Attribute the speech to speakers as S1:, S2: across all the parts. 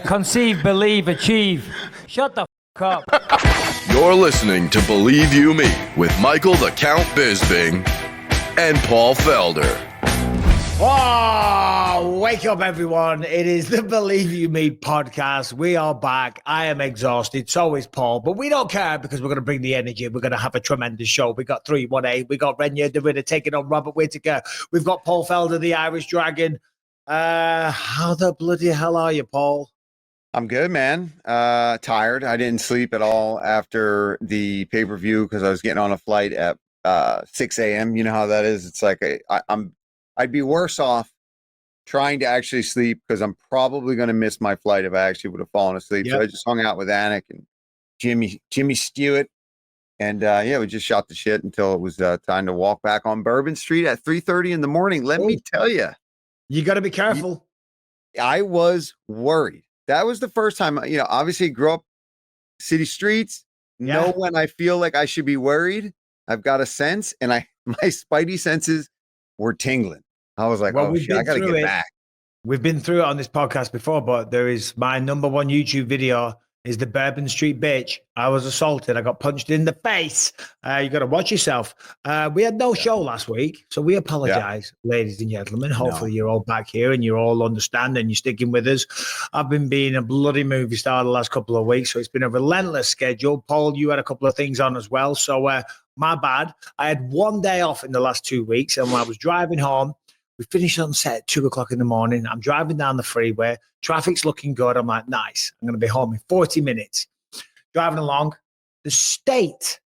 S1: Conceive, believe, achieve. Shut the f*** up.
S2: You're listening to Believe You Me with Michael the Count Bisping and Paul Felder.
S1: Oh, wake up, everyone. It is the Believe You Me podcast. We are back. I am exhausted. So is Paul. But we don't care because we're going to bring the energy. We're going to have a tremendous show. We got 3-1-8. We got Renier Deritter taking on Robert Whitaker. We've got Paul Felder, the Irish Dragon. How the bloody hell are you, Paul?
S3: I'm good, man. Tired. I didn't sleep at all after the pay-per-view because I was getting on a flight at 6 a.m. You know how that is. It's like I'd be worse off trying to actually sleep because I'm probably going to miss my flight if I actually would have fallen asleep. Yep. So I just hung out with Anik and Jimmy Stewart. And we just shot the shit until it was time to walk back on Bourbon Street at 3:30 in the morning. Let me tell you.
S1: You got to be careful.
S3: I was worried. That was the first time, obviously grew up city streets. Yeah. Know when I feel like I should be worried. I've got a sense and my spidey senses were tingling. I was like, oh shit, I got to get back.
S1: We've been through it on this podcast before, but there is my number one YouTube video is the Bourbon Street bitch. I was assaulted. I got punched in the face. You got to watch yourself. We had no show last week, so we apologize, ladies and gentlemen. Hopefully you're all back here and you're all understanding. You're sticking with us. I've been being a bloody movie star the last couple of weeks, so it's been a relentless schedule. Paul, you had a couple of things on as well, so my bad. I had one day off in the last 2 weeks, and when I was driving home, we finished on set at 2 o'clock in the morning. I'm driving down the freeway. Traffic's looking good. I'm like, nice. I'm going to be home in 40 minutes. Driving along. The state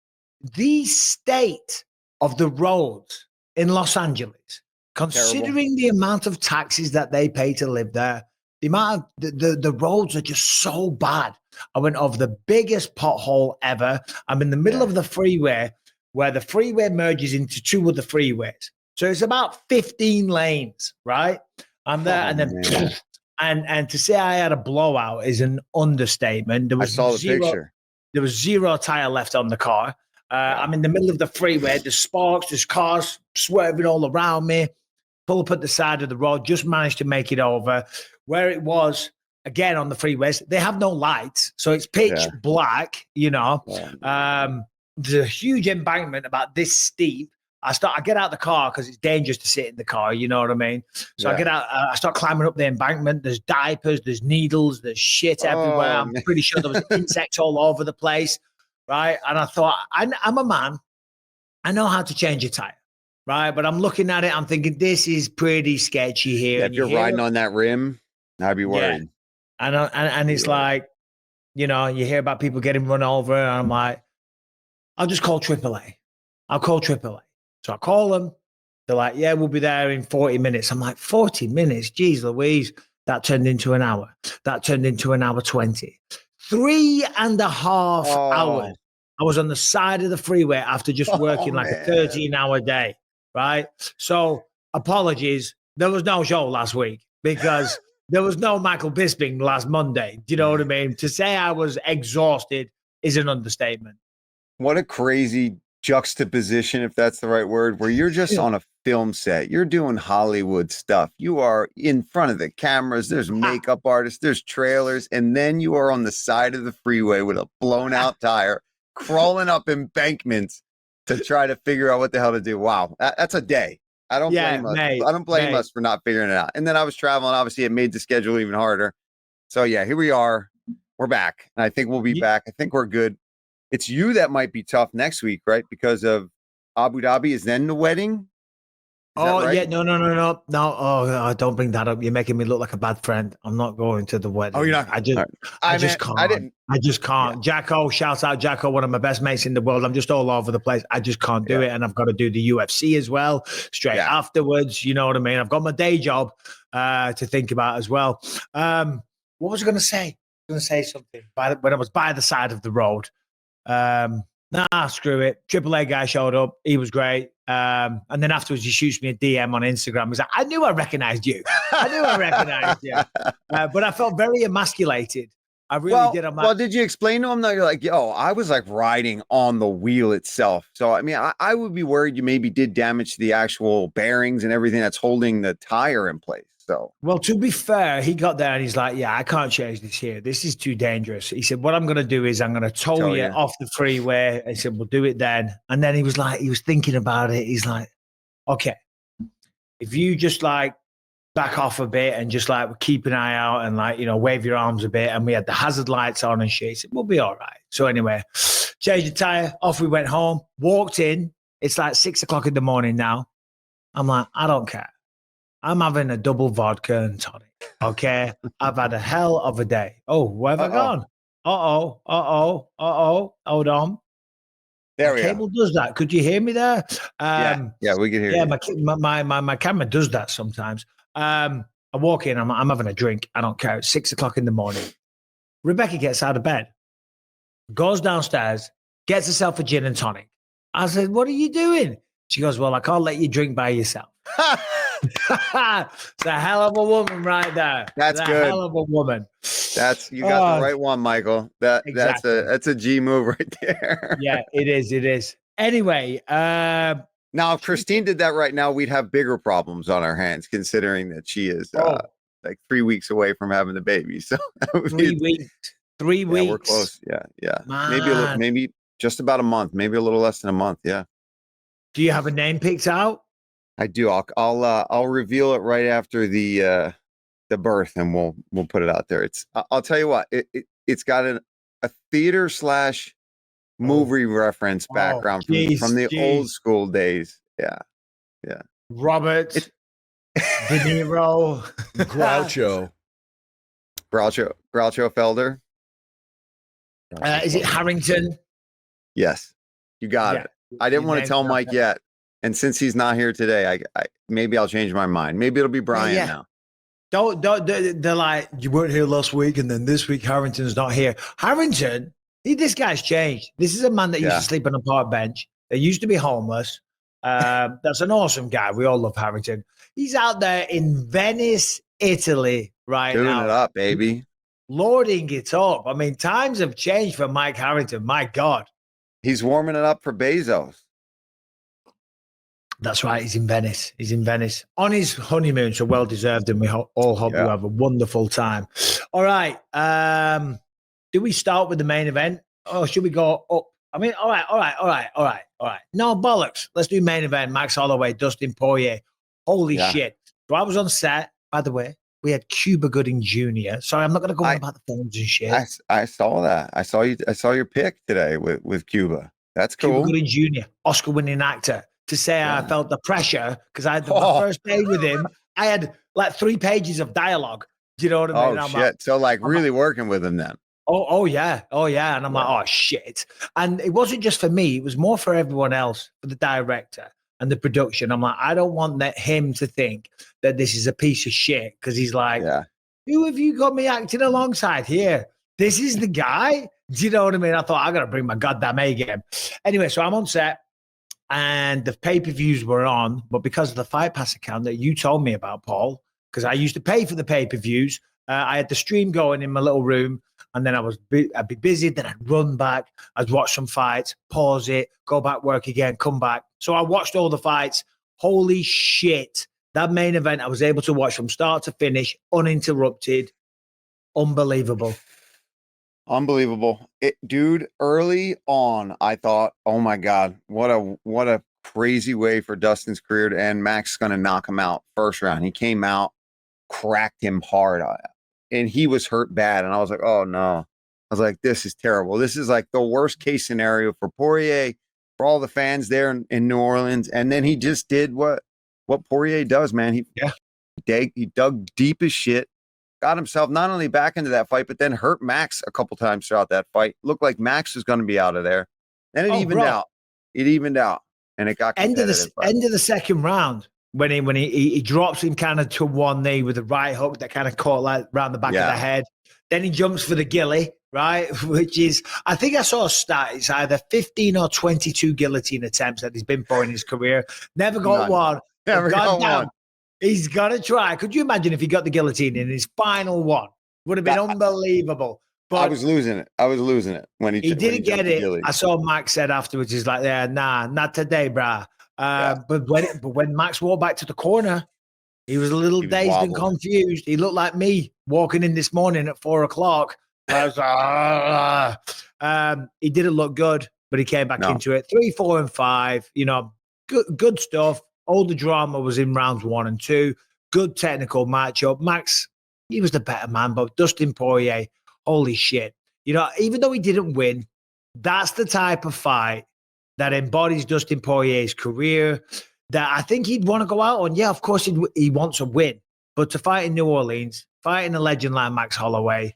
S1: of the roads in Los Angeles, considering the amount of taxes that they pay to live there, the amount of the roads are just so bad. I went over the biggest pothole ever. I'm in the middle of the freeway where the freeway merges into two other freeways. So it's about 15 lanes, right? I'm there, and to say I had a blowout is an understatement.
S3: I saw the picture.
S1: There was zero tire left on the car. I'm in the middle of the freeway. There's sparks, there's cars swerving all around me. Pull up at the side of the road, just managed to make it over. Where it was, again, on the freeways, they have no lights, so it's pitch black, There's a huge embankment about this steep. I get out of the car because it's dangerous to sit in the car. You know what I mean? So I get out. I start climbing up the embankment. There's diapers. There's needles. There's shit everywhere. I'm pretty sure there was insects all over the place, right? And I thought, I'm a man. I know how to change a tire, right? But I'm looking at it. I'm thinking, this is pretty sketchy here.
S3: Yeah, if you're riding on that rim, I'd be worried.
S1: Yeah. And it's like, you hear about people getting run over. And I'm like, I'll just call AAA. I'll call AAA. So I call them. They're like, yeah, we'll be there in 40 minutes. I'm like, 40 minutes? Jeez Louise. That turned into an hour. That turned into an hour 20. 3.5 hours. I was on the side of the freeway after just working a 13-hour day, right? So apologies. There was no show last week because there was no Michael Bisping last Monday. Do you know what I mean? To say I was exhausted is an understatement.
S3: What a crazy juxtaposition, if that's the right word, where you're just on a film set. You're doing Hollywood stuff. You are in front of the cameras. There's makeup artists. There's trailers. And then you are on the side of the freeway with a blown out tire, crawling up embankments to try to figure out what the hell to do. Wow. That's a day. I don't blame us. I don't blame us for not figuring it out. And then I was traveling. Obviously, it made the schedule even harder. So, here we are. We're back. And I think we'll be back. I think we're good. It's you that might be tough next week, right? Because of Abu Dhabi is then the wedding.
S1: Right? No. Oh, don't bring that up. You're making me look like a bad friend. I'm not going to the wedding.
S3: Oh, you're not.
S1: I just can't. I just can't. Yeah. Jacko, shouts out Jacko, one of my best mates in the world. I'm just all over the place. I just can't do it. And I've got to do the UFC as well straight afterwards. You know what I mean? I've got my day job to think about as well. What was I going to say? I was going to say something when I was by the side of the road. Screw it. AAA guy showed up. He was great. And then afterwards, he shoots me a DM on Instagram. He's like, I knew I recognized you. But I felt very emasculated. I really did.
S3: Well, did you explain to him that you're like, I was like riding on the wheel itself. So, I mean, I would be worried you maybe did damage to the actual bearings and everything that's holding the tire in place. So,
S1: well, to be fair, he got there and he's like, yeah, I can't change this here. This is too dangerous. He said, what I'm going to do is I'm going to tow you off the freeway. I said, we'll do it then. And then he was thinking about it. He's like, okay, if you just like back off a bit and just like keep an eye out and like, wave your arms a bit. And we had the hazard lights on and shit. He said, we'll be all right. So anyway, changed the tire, off we went home, walked in. It's like 6 o'clock in the morning now. I'm like, I don't care. I'm having a double vodka and tonic. Okay. I've had a hell of a day. Oh, where have I gone? Hold on.
S3: There we
S1: cable
S3: go.
S1: does that. Could you hear me there?
S3: Yeah, we can hear you.
S1: My camera does that sometimes. I walk in, I'm having a drink. I don't care. It's 6 o'clock in the morning. Rebecca gets out of bed, goes downstairs, gets herself a gin and tonic. I said, what are you doing? She goes, well, I can't let you drink by yourself. It's a hell of a woman right there.
S3: That's good.
S1: A hell of a woman.
S3: You got the right one, Michael.
S1: Exactly.
S3: That's a G move right there.
S1: Yeah, it is. Anyway,
S3: now if Christine did that right now, we'd have bigger problems on our hands, considering that she is like 3 weeks away from having the baby. So
S1: 3 weeks. 3 weeks.
S3: We're close. Yeah.
S1: Man.
S3: Maybe just about a month, maybe a little less than a month. Yeah.
S1: Do you have a name picked out?
S3: I do. I'll reveal it right after the birth, and we'll put it out there. I'll tell you what, it's got a theater / movie reference background from the old school days. Yeah.
S1: Robert De Niro,
S2: Groucho
S3: Felder.
S1: Is it Harrington?
S3: Yes, you got it. I didn't want to tell Mike yet. And since he's not here today, I maybe I'll change my mind. Maybe it'll be Brian now.
S1: Don't. They're like, you weren't here last week, and then this week Harrington's not here. Harrington, this guy's changed. This is a man that used to sleep on a park bench. That used to be homeless. That's an awesome guy. We all love Harrington. He's out there in Venice, Italy, right now.
S3: Doing it up, baby.
S1: Lording it up. I mean, times have changed for Mike Harrington. My God.
S3: He's warming it up for Bezos.
S1: That's right. He's in Venice on his honeymoon. So well deserved. And we all hope you have a wonderful time. All right. Do we start with the main event or should we go up? I mean, all right. No bollocks. Let's do main event. Max Holloway, Dustin Poirier. Holy shit. So I was on set, by the way. We had Cuba Gooding Jr. Sorry, I'm not going to go on about the phones and shit.
S3: I saw that. I saw your pick today with Cuba. That's cool.
S1: Cuba Gooding Jr., Oscar-winning actor. To say I felt the pressure because I had my first day with him. I had like 3 pages of dialogue. Do you know what I mean?
S3: Oh, shit. So really working with him then.
S1: Oh, yeah. And I'm like, oh, shit. And it wasn't just for me. It was more for everyone else, for the director and the production. I'm like, I don't want him to think that this is a piece of shit because he's like, who have you got me acting alongside here? This is the guy? Do you know what I mean? I thought, I got to bring my goddamn A game. Anyway, so I'm on set. And the pay-per-views were on, but because of the Fight Pass account that you told me about, Paul, because I used to pay for the pay-per-views, I had the stream going in my little room, and then I'd be busy, then I'd run back, I'd watch some fights, pause it, go back, work again, come back. So I watched all the fights. Holy shit. That main event I was able to watch from start to finish, uninterrupted. Unbelievable.
S3: Dude, early on, I thought, oh my God, what a crazy way for Dustin's career to end. Max is going to knock him out first round. He came out, cracked him hard, and he was hurt bad. And I was like, oh no. I was like, this is terrible. This is like the worst case scenario for Poirier, for all the fans there in New Orleans. And then he just did what Poirier does, man. He dug deep as shit. Got himself not only back into that fight, but then hurt Max a couple times throughout that fight. Looked like Max was going to be out of there. Then it evened out. It evened out, and it got
S1: end of the second round when he drops him kind of to one knee with the right hook that kind of caught like around the back of the head. Then he jumps for the gilly, right? Which is, I think I saw a stat. It's either 15 or 22 guillotine attempts that he's been for in his career. Never got one.
S3: Never got one.
S1: He's going to try. Could you imagine if he got the guillotine in his final one? Would have been unbelievable. But
S3: I was losing it when he
S1: didn't get it. I saw Max said afterwards, he's like, nah, not today, brah. But when Max walked back to the corner, He was a little
S3: He was
S1: dazed and
S3: wobbling.
S1: confused. He looked like me walking in this morning at 4:00. I was like, he didn't look good, but he came back into it. 3, 4, and 5. Good stuff. All the drama was in rounds 1 and 2. Good technical matchup. Max, he was the better man, but Dustin Poirier, holy shit. Even though he didn't win, that's the type of fight that embodies Dustin Poirier's career that I think he'd want to go out on. Yeah, of course he wants a win, but to fight in New Orleans, fighting a legend like Max Holloway,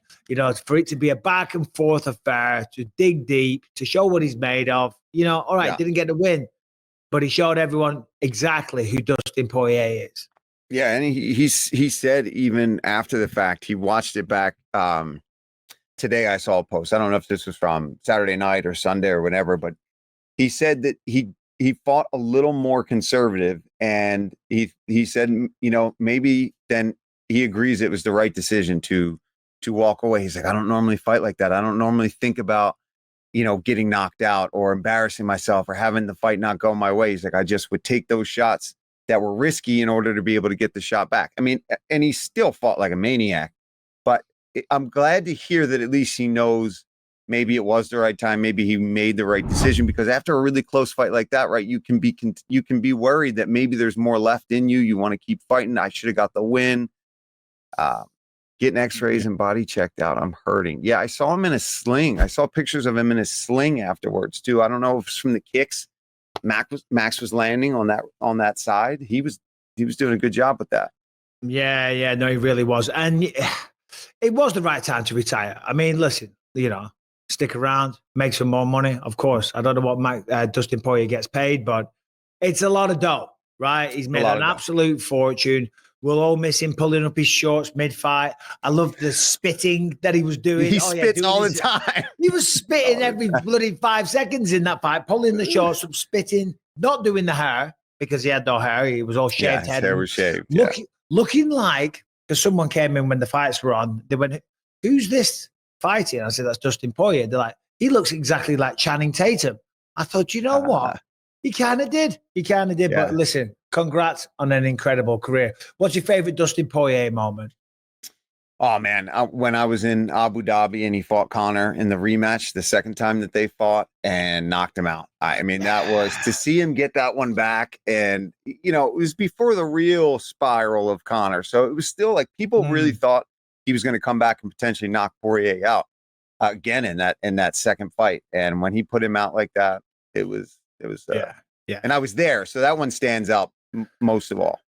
S1: for it to be a back and forth affair, to dig deep, to show what he's made of, all right, didn't get the win, but he showed everyone exactly who Dustin Poirier is.
S3: Yeah, and he said even after the fact, he watched it back. Today I saw a post. I don't know if this was from Saturday night or Sunday or whatever, but he said that he fought a little more conservative, and he said, maybe then he agrees it was the right decision to walk away. He's like, I don't normally fight like that. I don't normally think about, getting knocked out or embarrassing myself or having the fight not go my way. He's like, I just would take those shots that were risky in order to be able to get the shot back. I mean, and he still fought like a maniac, but I'm glad to hear that at least he knows maybe it was the right time. Maybe he made the right decision, because after a really close fight like that, right, you can be worried that maybe there's more left in you. You want to keep fighting. I should have got the win. Getting x-rays and body checked out. I'm hurting. Yeah, I saw him in a sling. I saw pictures of him in a sling afterwards too. I don't know if it's from the kicks Max was landing on that side. He was doing a good job with that.
S1: Yeah, no, he really was. And it was the right time to retire. I mean, listen, stick around, make some more money. Of course, I don't know what Dustin Poirier gets paid, but it's a lot of dough, right? He's made an absolute fortune. We'll all miss him pulling up his shorts mid-fight. I love the spitting that he was doing.
S3: He spits all the time.
S1: He was spitting every bloody 5 seconds in that fight, pulling the shorts up, spitting, not doing the hair because he had no hair. He was all shaved head.
S3: His hair was shaved.
S1: Looking like, because someone came in when the fights were on, they went, who's this fighting? I said, that's Dustin Poirier. They're like, he looks exactly like Channing Tatum. I thought, you know what? He kind of did. Yeah. But listen, congrats on an incredible career. What's your favorite Dustin Poirier moment?
S3: Oh, man. When I was in Abu Dhabi and he fought Conor in the rematch, the second time that they fought, and knocked him out. I mean, that was to see him get that one back. And, it was before the real spiral of Conor. So it was still like people really thought he was going to come back and potentially knock Poirier out again in that second fight. And when he put him out like that, it was yeah. And I was there. So that one stands out most of all.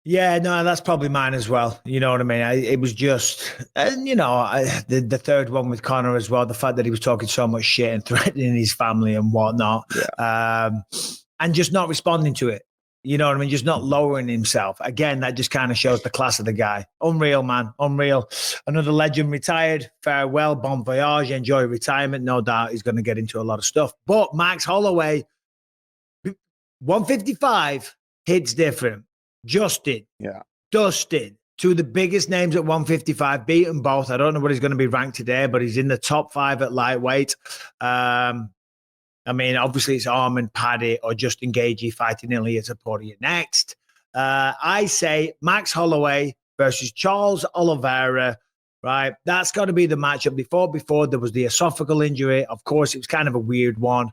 S1: Yeah, no, that's probably mine as well. You know what I mean? It was just, and the third one with Conor as well, the fact that he was talking so much shit and threatening his family and whatnot, and just not responding to it. You know what I mean? Just not lowering himself. Again, that just kind of shows the class of the guy. Unreal, man. Unreal. Another legend retired. Farewell, bon voyage. Enjoy retirement. No doubt he's going to get into a lot of stuff. But Max Holloway, 155 hits different. Justin, Dustin, two of the biggest names at 155, beaten both. I don't know what he's going to be ranked today, but he's in the top 5 at lightweight. I mean, obviously it's Armand Paddy or Justin Gaethje fighting Ilia Porrier next. I say Max Holloway versus Charles Oliveira, right? That's got to be the matchup. Before there was the esophageal injury. Of course, it was kind of a weird one.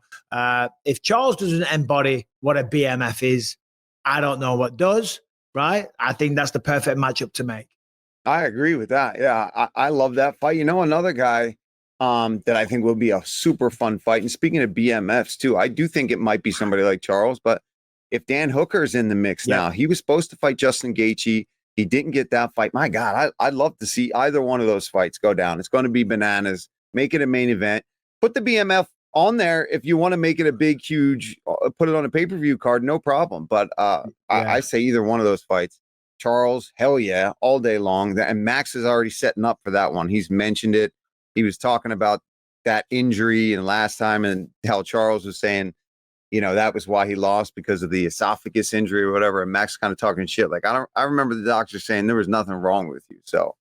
S1: If Charles doesn't embody what a BMF is, I don't know what does, right? I think that's the perfect matchup to make.
S3: I agree with that. Yeah, I love that fight. Another guy that I think will be a super fun fight. And speaking of BMFs too, I do think it might be somebody like Charles, but if Dan Hooker's in the mix now, he was supposed to fight Justin Gaethje. He didn't get that fight. My God, I'd love to see either one of those fights go down. It's going to be bananas. Make it a main event. Put the BMF on there if you want to make it a big, huge, put it on a pay-per-view card, no problem. But I say either one of those fights. Charles, hell yeah, all day long. And Max is already setting up for that one. He's mentioned it. He was talking about that injury and last time, and how Charles was saying, that was why he lost, because of the esophagus injury or whatever. And Max kind of talking shit. Like, I remember the doctor saying there was nothing wrong with you. So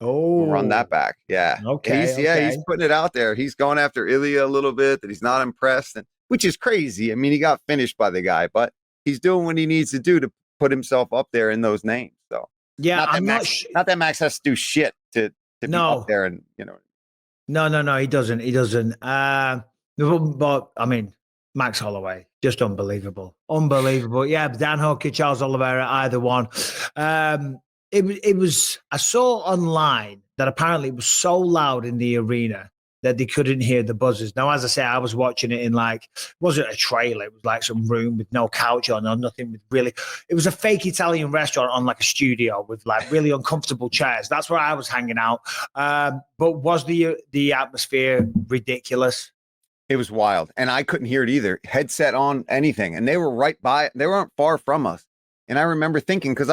S3: we'll run that back. Yeah.
S1: Okay.
S3: He's putting it out there. He's going after Ilia a little bit, that he's not impressed, which is crazy. I mean, he got finished by the guy, but he's doing what he needs to do to put himself up there in those names. So
S1: Yeah,
S3: Not that
S1: I'm
S3: Max, not that Max has to do shit to be up there, and
S1: No, he doesn't. He doesn't. But I mean, Max Holloway, just unbelievable. Unbelievable. Yeah, Dan Hooker, Charles Oliveira, either one. It was, I saw online that apparently it was so loud in the arena that they couldn't hear the buzzers. Now, as I say, I was watching it in it wasn't a trailer. It was like some room with no couch on or nothing with really, it was a fake Italian restaurant on like a studio with like really uncomfortable chairs. That's where I was hanging out. But was the atmosphere ridiculous?
S3: it was wild. And I couldn't hear it either. Headset on, anything. And they were right by, they weren't far from us. And I remember thinking, because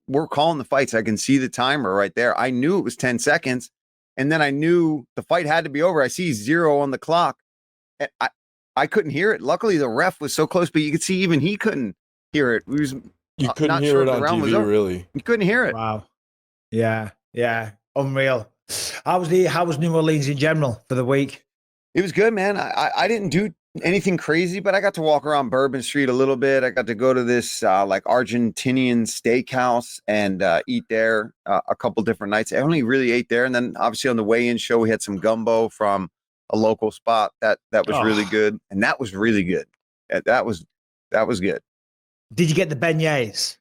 S3: we're calling the fights. I can see the timer right there. I knew it was 10 seconds. And then I knew the fight had to be over. I see 0 on the clock. And I couldn't hear it. Luckily, the ref was so close, but you could see even he couldn't hear it.
S4: You couldn't hear it on TV, really.
S3: You couldn't hear it.
S1: Wow. Yeah. Unreal. How was New Orleans in general for the week?
S3: It was good, man. I didn't do anything crazy, but I got to walk around Bourbon Street a little bit. I got to go to this like Argentinian steakhouse and eat there a couple different nights. I only really ate there, and then obviously on the weigh-in show we had some gumbo from a local spot that was really good, and that was really good. That was good.
S1: Did you get the beignets?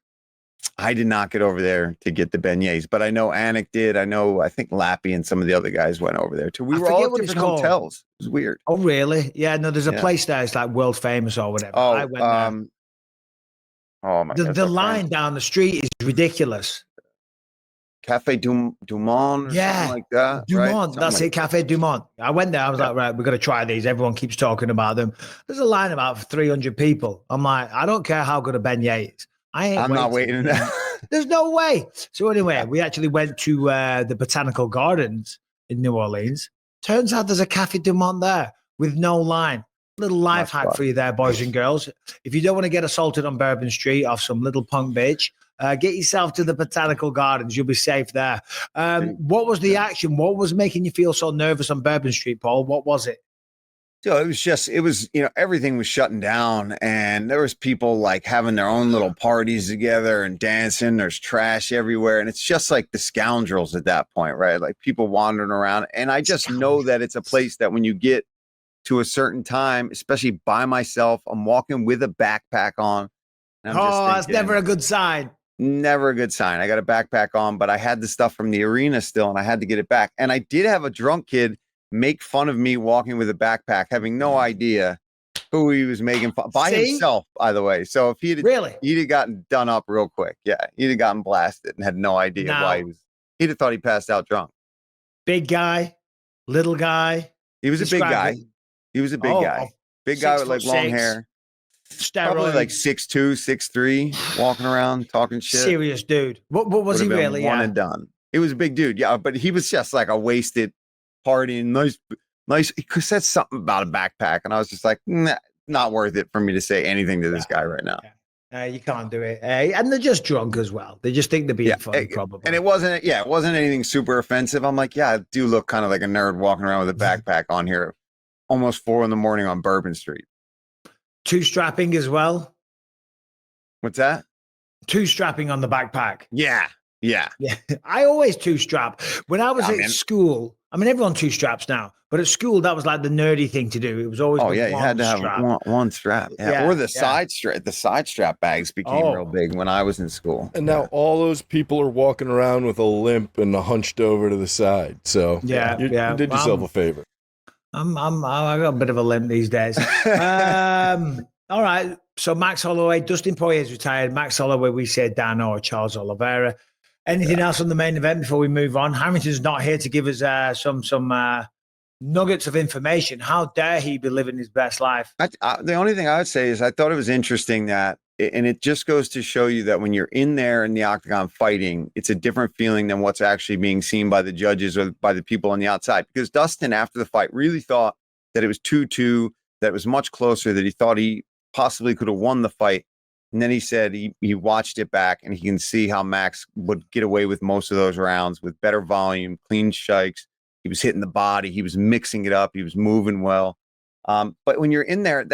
S3: I did not get over there to get the beignets, but I know Anik did. I think Lappy and some of the other guys went over there too. We were all at different hotels. It was weird.
S1: Oh, really? Yeah, no, there's a place there. It's like world famous or whatever.
S3: Oh,
S1: I went there.
S3: Oh my God.
S1: The line down the street is ridiculous.
S3: Cafe Dumont or something like that.
S1: Dumont, right? That's it, Cafe Dumont. I went there, I was like, right, we've got to try these. Everyone keeps talking about them. There's a line about 300 people. I'm like, I don't care how good a beignet is. I'm
S3: not waiting.
S1: There's no way. So anyway, we actually went to the Botanical Gardens in New Orleans. Turns out there's a Cafe Dumont there with no line. Little life hack for you there, boys and girls. If you don't want to get assaulted on Bourbon Street off some little punk bitch, get yourself to the Botanical Gardens. You'll be safe there. What was the action? What was making you feel so nervous on Bourbon Street, Paul? What was it?
S3: So it was, everything was shutting down, and there was people like having their own little parties together and dancing. There's trash everywhere. And it's just like the scoundrels at that point, right? Like people wandering around. And I just know that it's a place that when you get to a certain time, especially by myself, I'm walking with a backpack on. And
S1: that's never a good sign.
S3: Never a good sign. I got a backpack on, but I had the stuff from the arena still, and I had to get it back. And I did have a drunk kid make fun of me walking with a backpack, having no idea who he was making fun by himself, by the way. So if he'd have gotten done up real quick. Yeah. He'd have gotten blasted and had no idea why he'd have thought he passed out drunk.
S1: Big guy, little guy.
S3: He was a big guy. He was a big guy. Big guy with like long hair. Probably like 6'2", 6'3", walking around talking shit.
S1: Serious dude. What was he really?
S3: One and done. He was a big dude. Yeah. But he was just like a wasted partying, nice. He said something about a backpack, and I was just like, nah, not worth it for me to say anything to this guy right now.
S1: You can't do it. And they're just drunk as well. They just think they're being funny, probably.
S3: And it wasn't anything super offensive. I'm like, I do look kind of like a nerd walking around with a backpack on here, almost 4 a.m. on Bourbon Street. Two
S1: strapping as well.
S3: What's that?
S1: Two strapping on the backpack.
S3: Yeah.
S1: I always two strap. When I was at school, I mean, everyone two straps now, but at school, that was like the nerdy thing to do. It was always
S3: you had to have one strap. Yeah. Or the side strap. The side strap bags became real big when I was in school.
S4: And now all those people are walking around with a limp and hunched over to the side. So you did yourself a favor.
S1: I got a bit of a limp these days. All right. So Max Holloway, Dustin Poirier is retired. Max Holloway, we said Dan or Charles Oliveira. Anything else on the main event before we move on? Harrington's not here to give us some nuggets of information. How dare he be living his best life?
S3: The only thing I would say is I thought it was interesting that, and it just goes to show you that when you're in there in the octagon fighting, it's a different feeling than what's actually being seen by the judges or by the people on the outside. Because Dustin, after the fight, really thought that it was 2-2, that it was much closer, that he thought he possibly could have won the fight. And then he said he watched it back, and he can see how Max would get away with most of those rounds with better volume, clean strikes. He was hitting the body. He was mixing it up. He was moving well. But when you're in there,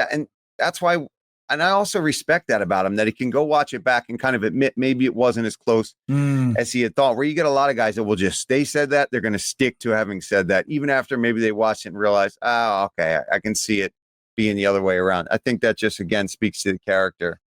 S3: that's why And I also respect that about him, that he can go watch it back and kind of admit maybe it wasn't as close as he had thought. Where you get a lot of guys that will just, they said that, they're going to stick to having said that, even after maybe they watched it and realized, oh, okay, I can see it being the other way around. I think that just, again, speaks to the character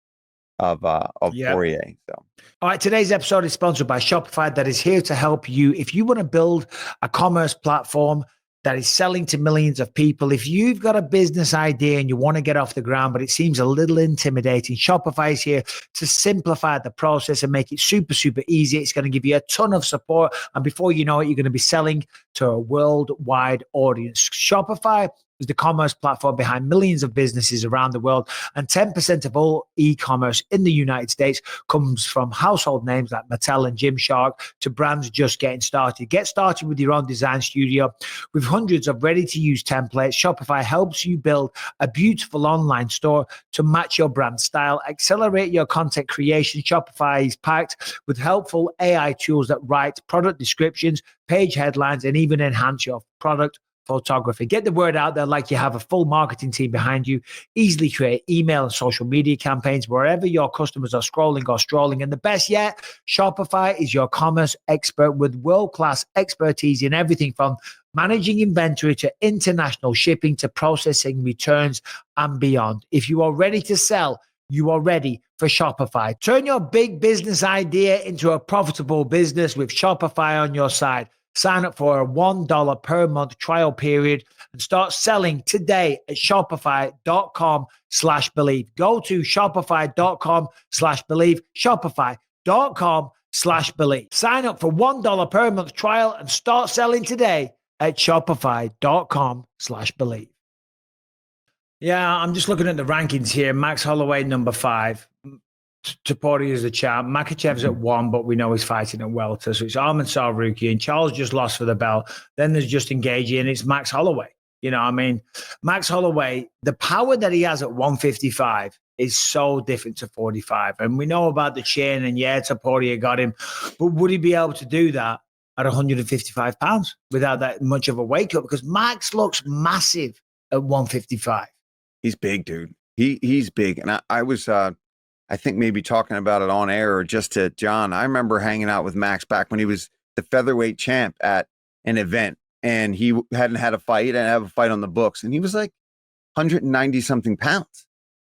S3: of Porrier. So.
S1: All right, today's episode is sponsored by Shopify, that is here to help you. If you want to build a commerce platform that is selling to millions of people, if you've got a business idea and you want to get off the ground, but it seems a little intimidating, Shopify is here to simplify the process and make it super, super easy. It's going to give you a ton of support. And before you know it, you're going to be selling to a worldwide audience. Shopify is the commerce platform behind millions of businesses around the world. And 10% of all e-commerce in the United States comes from household names like Mattel and Gymshark to brands just getting started. Get started with your own design studio. With hundreds of ready-to-use templates, Shopify helps you build a beautiful online store to match your brand style. Accelerate your content creation. Shopify is packed with helpful AI tools that write product descriptions, page headlines, and even enhance your product photography. Get the word out there like you have a full marketing team behind you. Easily create email and social media campaigns wherever your customers are scrolling or strolling. And the best yet, Shopify is your commerce expert with world-class expertise in everything from managing inventory to international shipping to processing returns and beyond. If you are ready to sell, you are ready for Shopify. Turn your big business idea into a profitable business with Shopify on your side. Sign up for a $1 per month trial period and start selling today at shopify.com/believe. Go to shopify.com/believe, shopify.com/believe. Sign up for $1 per month trial and start selling today at shopify.com/believe. Yeah, I'm just looking at the rankings here. Max Holloway, number 5. Porrier is the champ. Makhachev's at 1, but we know he's fighting at welter. So it's Arman Sarukian. Charles just lost for the belt. Then there's Justin Gaethje, and it's Max Holloway. You know, I mean, Max Holloway, the power that he has at 155 is so different to 45. And we know about the chin, and yeah, Porrier got him. But would he be able to do that at 155 pounds without that much of a wake up? Because Max looks massive at 155.
S3: He's big, dude. He's big. And I was... I think maybe talking about it on air or just to John. I remember hanging out with Max back when he was the featherweight champ at an event, and he hadn't had a fight. He didn't have a fight on the books, and he was like 190 something pounds.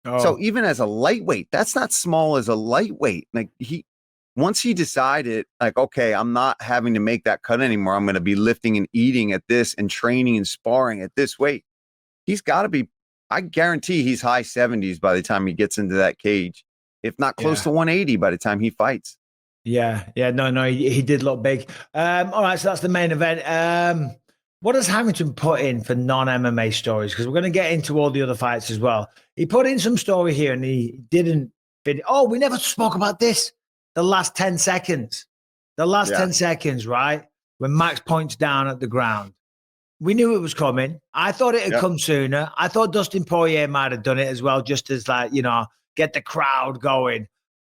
S3: Oh. So even as a lightweight, that's not small as a lightweight. Like once he decided, like, okay, I'm not having to make that cut anymore. I'm going to be lifting and eating at this and training and sparring at this weight. He's got to be, I guarantee he's high 70s by the time he gets into that cage. If not close to 180 by the time he fights.
S1: No, he did look big. All right, so that's the main event. What does Harrington put in for non-MMA stories? Because we're going to get into all the other fights as well. He put in some story here and he didn't fit. Oh, we never spoke about this. The last 10 seconds. 10 seconds, right? When Max points down at the ground. We knew it was coming. I thought it had come sooner. I thought Dustin Poirier might have done it as well, just as like, you know, get the crowd going.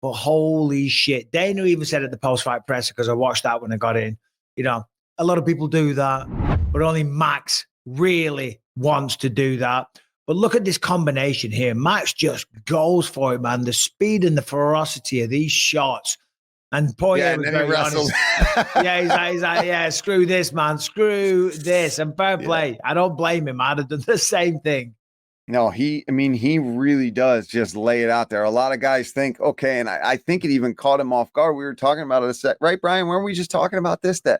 S1: But holy shit. Dana even said at the post-fight presser, because I watched that when I got in, you know, a lot of people do that, but only Max really wants to do that. But look at this combination here. Max just goes for it, man. The speed and the ferocity of these shots. And Poirier was very honest. He's like, yeah, screw this, man. Screw this. And fair play. I don't blame him. I'd have done the same thing.
S3: No, he really does just lay it out there. A lot of guys think, okay, and I think it even caught him off guard. We were talking about it a sec, right, Brian? Weren't we just talking about this? That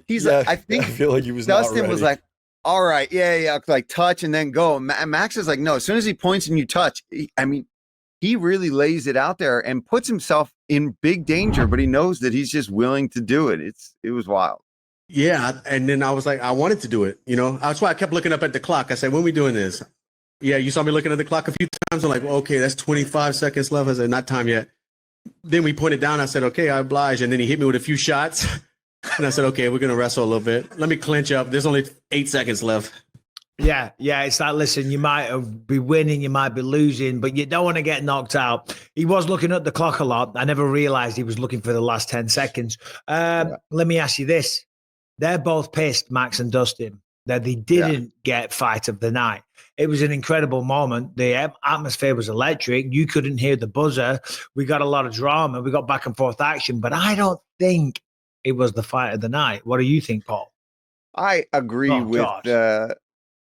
S3: he's like, I
S4: feel like he was
S3: Dustin was like, all right, like touch and then go. Max is like, no, as soon as he points and you touch, he really lays it out there and puts himself in big danger, but he knows that he's just willing to do it. It was wild.
S5: Yeah, and then I was like, I wanted to do it, you know. That's why I kept looking up at the clock. I said, when are we doing this? Yeah, you saw me looking at the clock a few times. I'm like, well, okay, that's 25 seconds left. I said, not time yet. Then we pointed down. I said, okay, I oblige. And then he hit me with a few shots. And I said, okay, we're going to wrestle a little bit. Let me clinch up. There's only 8 seconds left.
S1: Yeah. It's like, listen, you might be winning, you might be losing, but you don't want to get knocked out. He was looking at the clock a lot. I never realized he was looking for the last 10 seconds. Let me ask you this. They're both pissed, Max and Dustin. that they didn't get fight of the night. It was an incredible moment. The atmosphere was electric. You couldn't hear the buzzer. We got a lot of drama. We got back and forth action, but I don't think it was the fight of the night. What do you think, Paul?
S3: I agree with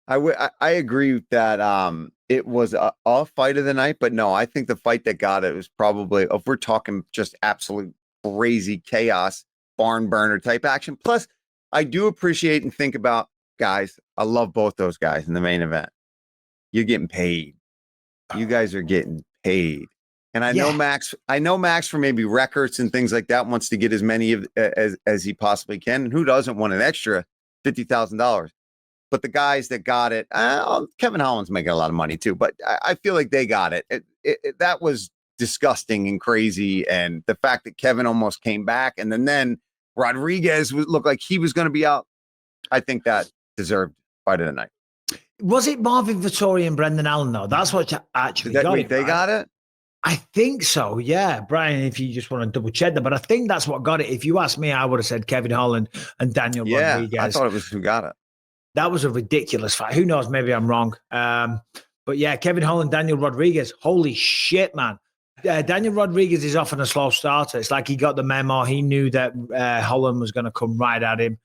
S3: I agree that it was a fight of the night, but no, I think the fight that got it was probably, if we're talking just absolute crazy chaos, barn burner type action. Plus, I do appreciate and think about guys. I love both those guys in the main event. You're getting paid. You guys are getting paid. And I know Max for maybe records and things like that wants to get as many as he possibly can. And who doesn't want an extra $50,000? But the guys that got it, Kevin Holland's making a lot of money too, but I feel like they got it. That was disgusting and crazy. And the fact that Kevin almost came back and then Rodriguez looked like he was going to be out, I think that deserved fight of the night.
S1: Was it Marvin Vettori and Brendan Allen, though? That's what actually got it.
S3: They got it?
S1: I think so, yeah. Brian, if you just want to double check that. But I think that's what got it. If you asked me, I would have said Kevin Holland and Daniel Rodriguez.
S3: I thought it was who got it.
S1: That was a ridiculous fight. Who knows? Maybe I'm wrong. But yeah, Kevin Holland, Daniel Rodriguez. Holy shit, man. Daniel Rodriguez is often a slow starter. It's like he got the memo. He knew that Holland was going to come right at him.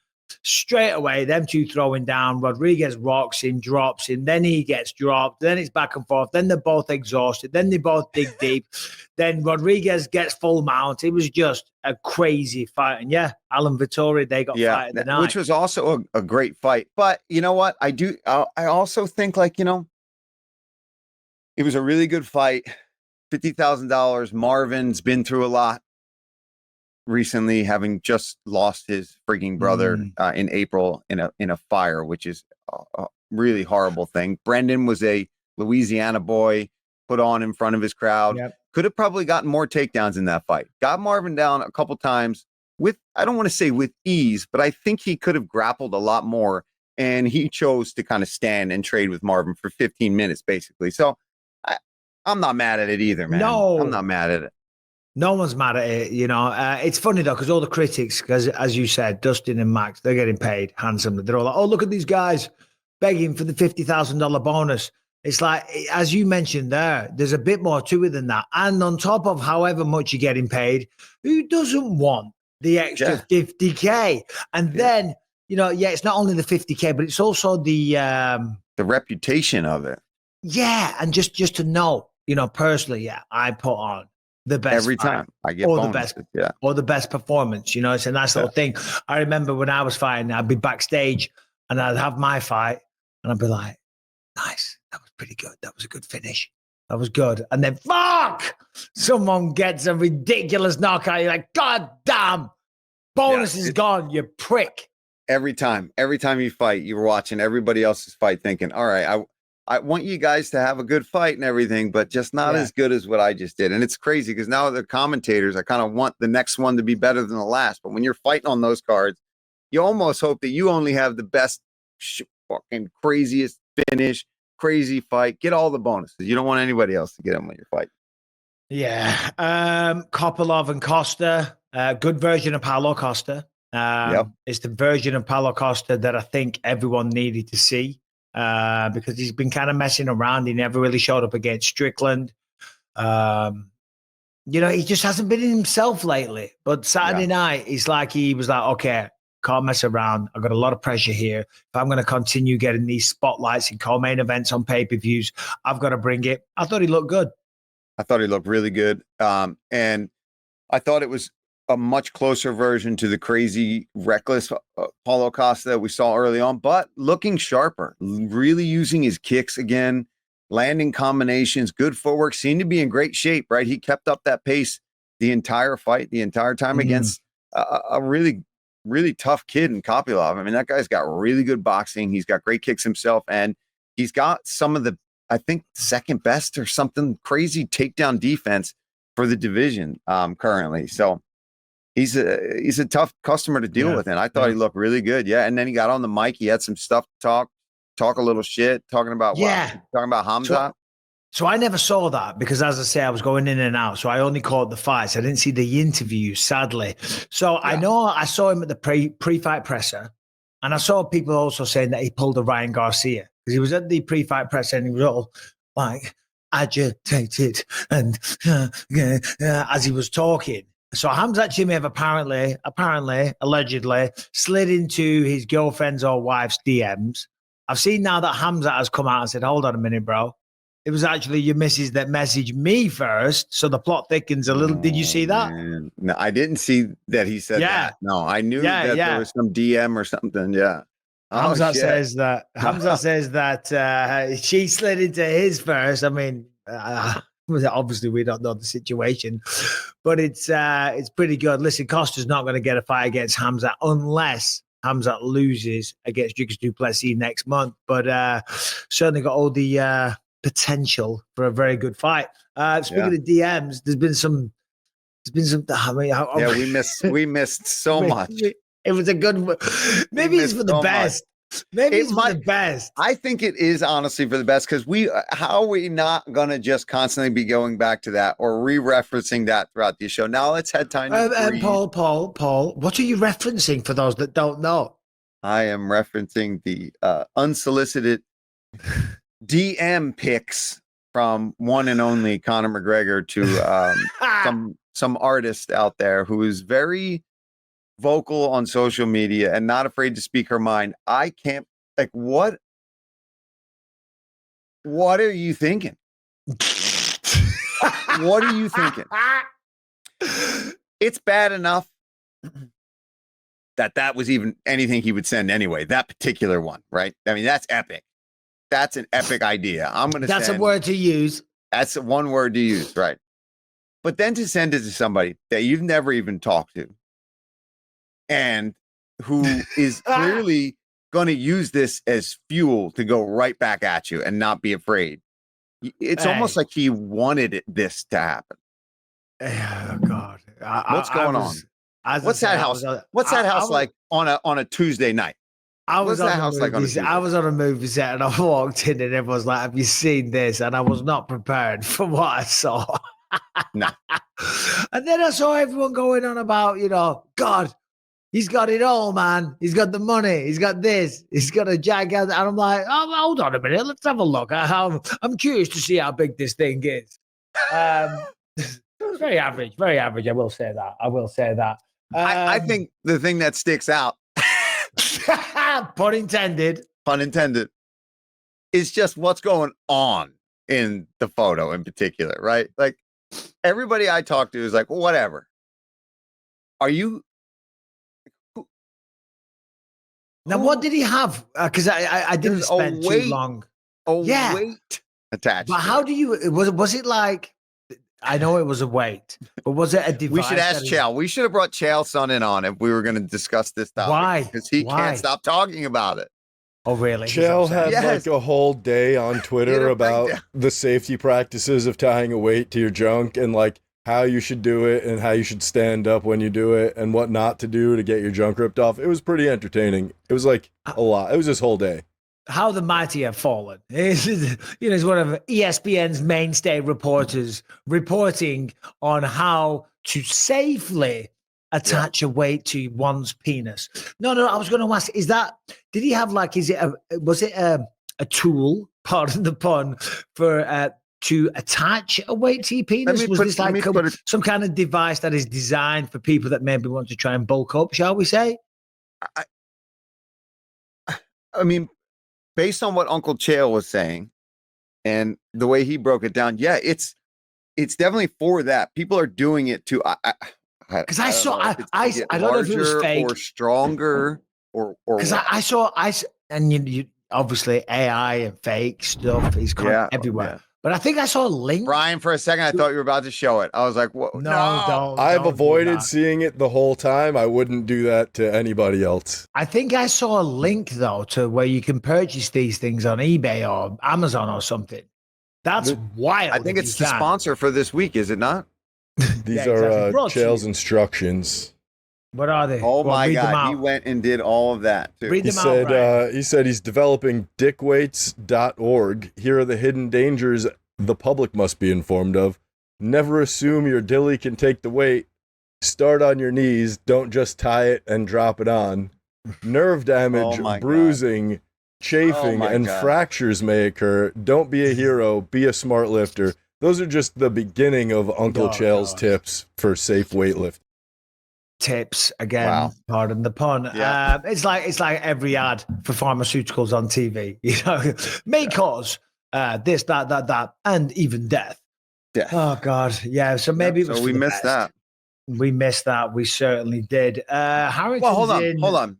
S1: Straight away, them two throwing down. Rodriguez rocks him, drops him. Then he gets dropped. Then it's back and forth. Then they're both exhausted. Then they both dig deep. Then Rodriguez gets full mount. It was just a crazy fight. And yeah, Alan Vettori, they got fight of the night.
S3: Which was also a great fight. But you know what? I also think, like, it was a really good fight. $50,000. Marvin's been through a lot recently, having just lost his freaking brother in April in a fire, which is a really horrible thing. Brendan was a Louisiana boy put on in front of his crowd. Yep. Could have probably gotten more takedowns in that fight. Got Marvin down a couple times with, I don't want to say with ease, but I think he could have grappled a lot more. And he chose to kind of stand and trade with Marvin for 15 minutes, basically. So I'm not mad at it either, man. No, I'm not mad at it.
S1: No one's mad at it, It's funny, though, because all the critics, because as you said, Dustin and Max, they're getting paid handsomely. They're all like, oh, look at these guys begging for the $50,000 bonus. It's like, as you mentioned there's a bit more to it than that. And on top of however much you're getting paid, who doesn't want the extra $50K? And then, it's not only the $50K, but it's also the
S3: reputation of it.
S1: Yeah, and just to know, personally, I put on the best
S3: every time I get bonuses,
S1: or the best performance. It's a nice little thing. I remember when I was fighting, I'd be backstage and I'd have my fight and I'd be like, nice, that was pretty good. That was a good finish. That was good. And then someone gets a ridiculous knockout. You're like, God damn, bonus is gone, you prick.
S3: Every time you fight, you're watching everybody else's fight thinking, all right, I want you guys to have a good fight and everything, but just not as good as what I just did. And it's crazy because now the commentators, I kind of want the next one to be better than the last. But when you're fighting on those cards, you almost hope that you only have the best, fucking craziest finish, crazy fight. Get all the bonuses. You don't want anybody else to get them when you're fighting.
S1: Yeah. Kopylov and Costa, good version of Paulo Costa. It's the version of Paulo Costa that I think everyone needed to see. Because he's been kind of messing around. He never really showed up against Strickland. He just hasn't been in himself lately. But Saturday night, it's like he was like, okay, can't mess around. I've got a lot of pressure here. If I'm going to continue getting these spotlights and co-main events on pay-per-views, I've got to bring it. I thought he looked good.
S3: I thought he looked really good. And I thought it was a much closer version to the crazy, reckless Paulo Costa that we saw early on, but looking sharper, really using his kicks again, landing combinations, good footwork, seemed to be in great shape, right? He kept up that pace the entire fight, the entire time against a really, really tough kid in Kopylov. I mean, that guy's got really good boxing. He's got great kicks himself, and he's got some of the, I think, second best or something crazy takedown defense for the division currently. So he's a tough customer to deal with, and I thought he looked really good. Yeah, and then he got on the mic. He had some stuff to talk a little shit, talking about Hamza.
S1: So I never saw that because, as I say, I was going in and out. So I only caught the fights. I didn't see the interview, sadly. So I know I saw him at the pre-fight presser, And I saw people also saying that he pulled a Ryan Garcia because he was at the pre-fight press and he was all like agitated and as he was talking. So Khamzat Chimaev apparently, allegedly slid into his girlfriend's or wife's DMs. I've seen now that Khamzat has come out and said, hold on a minute, bro. It was actually your missus that messaged me first. So the plot thickens a little. Did you see that?
S3: Man. No, I didn't see that he said that. No, I knew that there was some DM or something. Yeah.
S1: Khamzat says that. Khamzat says that she slid into his first. I mean, obviously we don't know the situation, but it's pretty good. Listen, Costa's not going to get a fight against Khamzat unless Khamzat loses against Dricus du Plessis next month. But certainly got all the potential for a very good fight. Speaking of DMs, there's been some. I mean,
S3: we missed so much.
S1: It was a good. Maybe it's for the best. Maybe it's for the best.
S3: I think it is honestly for the best because how are we not going to just constantly be going back to that or re-referencing that throughout the show? Now let's head time to
S1: Paul, what are you referencing for those that don't know?
S3: I am referencing the unsolicited DM pics from one and only Conor McGregor to some artist out there who is very vocal on social media and not afraid to speak her mind. I can't what are you thinking? What are you thinking? It's bad enough that was even anything he would send anyway. That particular one, right? I mean, that's epic. That's an epic idea.
S1: That's a word to use.
S3: That's one word to use, right? But then to send it to somebody that you've never even talked to and who is clearly going to use this as fuel to go right back at you and not be afraid. It's almost like he wanted this to happen.
S1: Oh God.
S3: What's going on? What's that house? What's that house like on a Tuesday night?
S1: I was on a movie set and I walked in and everyone's like, have you seen this? And I was not prepared for what I saw.
S3: No.
S1: And then I saw everyone going on about, God, he's got it all, man. He's got the money. He's got this. He's got a gigantic. And I'm like, oh, hold on a minute. Let's have a look. I'm curious to see how big this thing is. Very average. Very average. I will say that.
S3: I think the thing that sticks out,
S1: pun intended,
S3: is just what's going on in the photo in particular, right? Like everybody I talk to is like, well, whatever. Are you?
S1: Now, what did he have? Because I didn't spend too long.
S3: Weight attached.
S1: But how do you? Was it like? I know it was a weight, but was it a device?
S3: We should ask Chael. We should have brought Chael's son in on if we were going to discuss this topic.
S1: Why?
S3: Because he can't stop talking about it.
S1: Oh, really?
S4: Chael had like a whole day on Twitter about the safety practices of tying a weight to your junk and like how you should do it and how you should stand up when you do it and what not to do to get your junk ripped off. It was pretty entertaining. It was like a lot. It was this whole day.
S1: How the mighty have fallen. He's one of ESPN's mainstay reporters reporting on how to safely attach a weight to one's penis. No, I was going to ask, did he have like, was it a tool, pardon the pun, for to attach a weight to your penis? Was this like some kind of device that is designed for people that maybe want to try and bulk up, shall we say?
S3: I mean, based on what Uncle Chael was saying and the way he broke it down, yeah, it's definitely for that. People are doing it to
S1: because I don't know if it was fake
S3: or stronger or
S1: because I saw and you obviously AI and fake stuff is everywhere. Yeah. But I think I saw a link.
S3: Brian, for a second, I thought you were about to show it. I was like, "What? No,
S1: don't."
S4: I've avoided seeing it the whole time. I wouldn't do that to anybody else.
S1: I think I saw a link though to where you can purchase these things on eBay or Amazon or something. That's wild.
S3: I think it's the sponsor for this week, is it not?
S4: These are Chael's instructions.
S1: What are they?
S3: Oh my God! He went and did all of that too.
S4: He said he's developing dickweights.org. Here are the hidden dangers the public must be informed of. Never assume your dilly can take the weight. Start on your knees. Don't just tie it and drop it on. nerve damage,
S3: Oh my
S4: bruising, chafing,
S3: my
S4: and
S3: God.
S4: fractures may occur. Don't be a hero. Be a smart lifter. Those are just the beginning of Uncle Chael's tips for safe weightlifting.
S1: Tips again.
S3: Wow.
S1: Pardon the pun.
S3: Yeah.
S1: It's like every ad for pharmaceuticals on TV. You know, may cause this, that, and even death.
S3: Death.
S1: Oh God, yeah. So maybe it was.
S3: So
S1: for
S3: we
S1: the
S3: missed
S1: best.
S3: that.
S1: We missed that. We certainly did. Harrington's
S3: Well, hold
S1: in.
S3: on.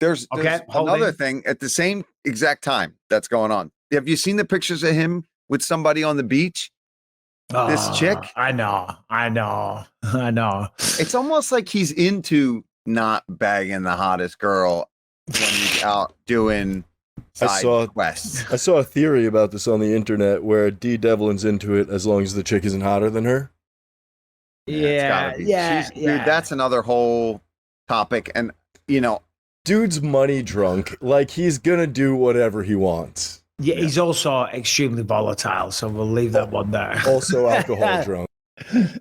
S3: There's another
S1: holding.
S3: thing at the same exact time that's going on. Have you seen the pictures of him with somebody on the beach? This chick?
S1: I know.
S3: It's almost like he's into not bagging the hottest girl when he's out doing side quests.
S4: I saw a theory about this on the internet where D. Devlin's into it as long as the chick isn't hotter than her.
S1: Yeah.
S3: Dude, that's another whole topic. And,
S4: dude's money drunk. Like, he's gonna do whatever he wants.
S1: Yeah, he's also extremely volatile, so we'll leave that one there.
S4: Also alcohol drunk.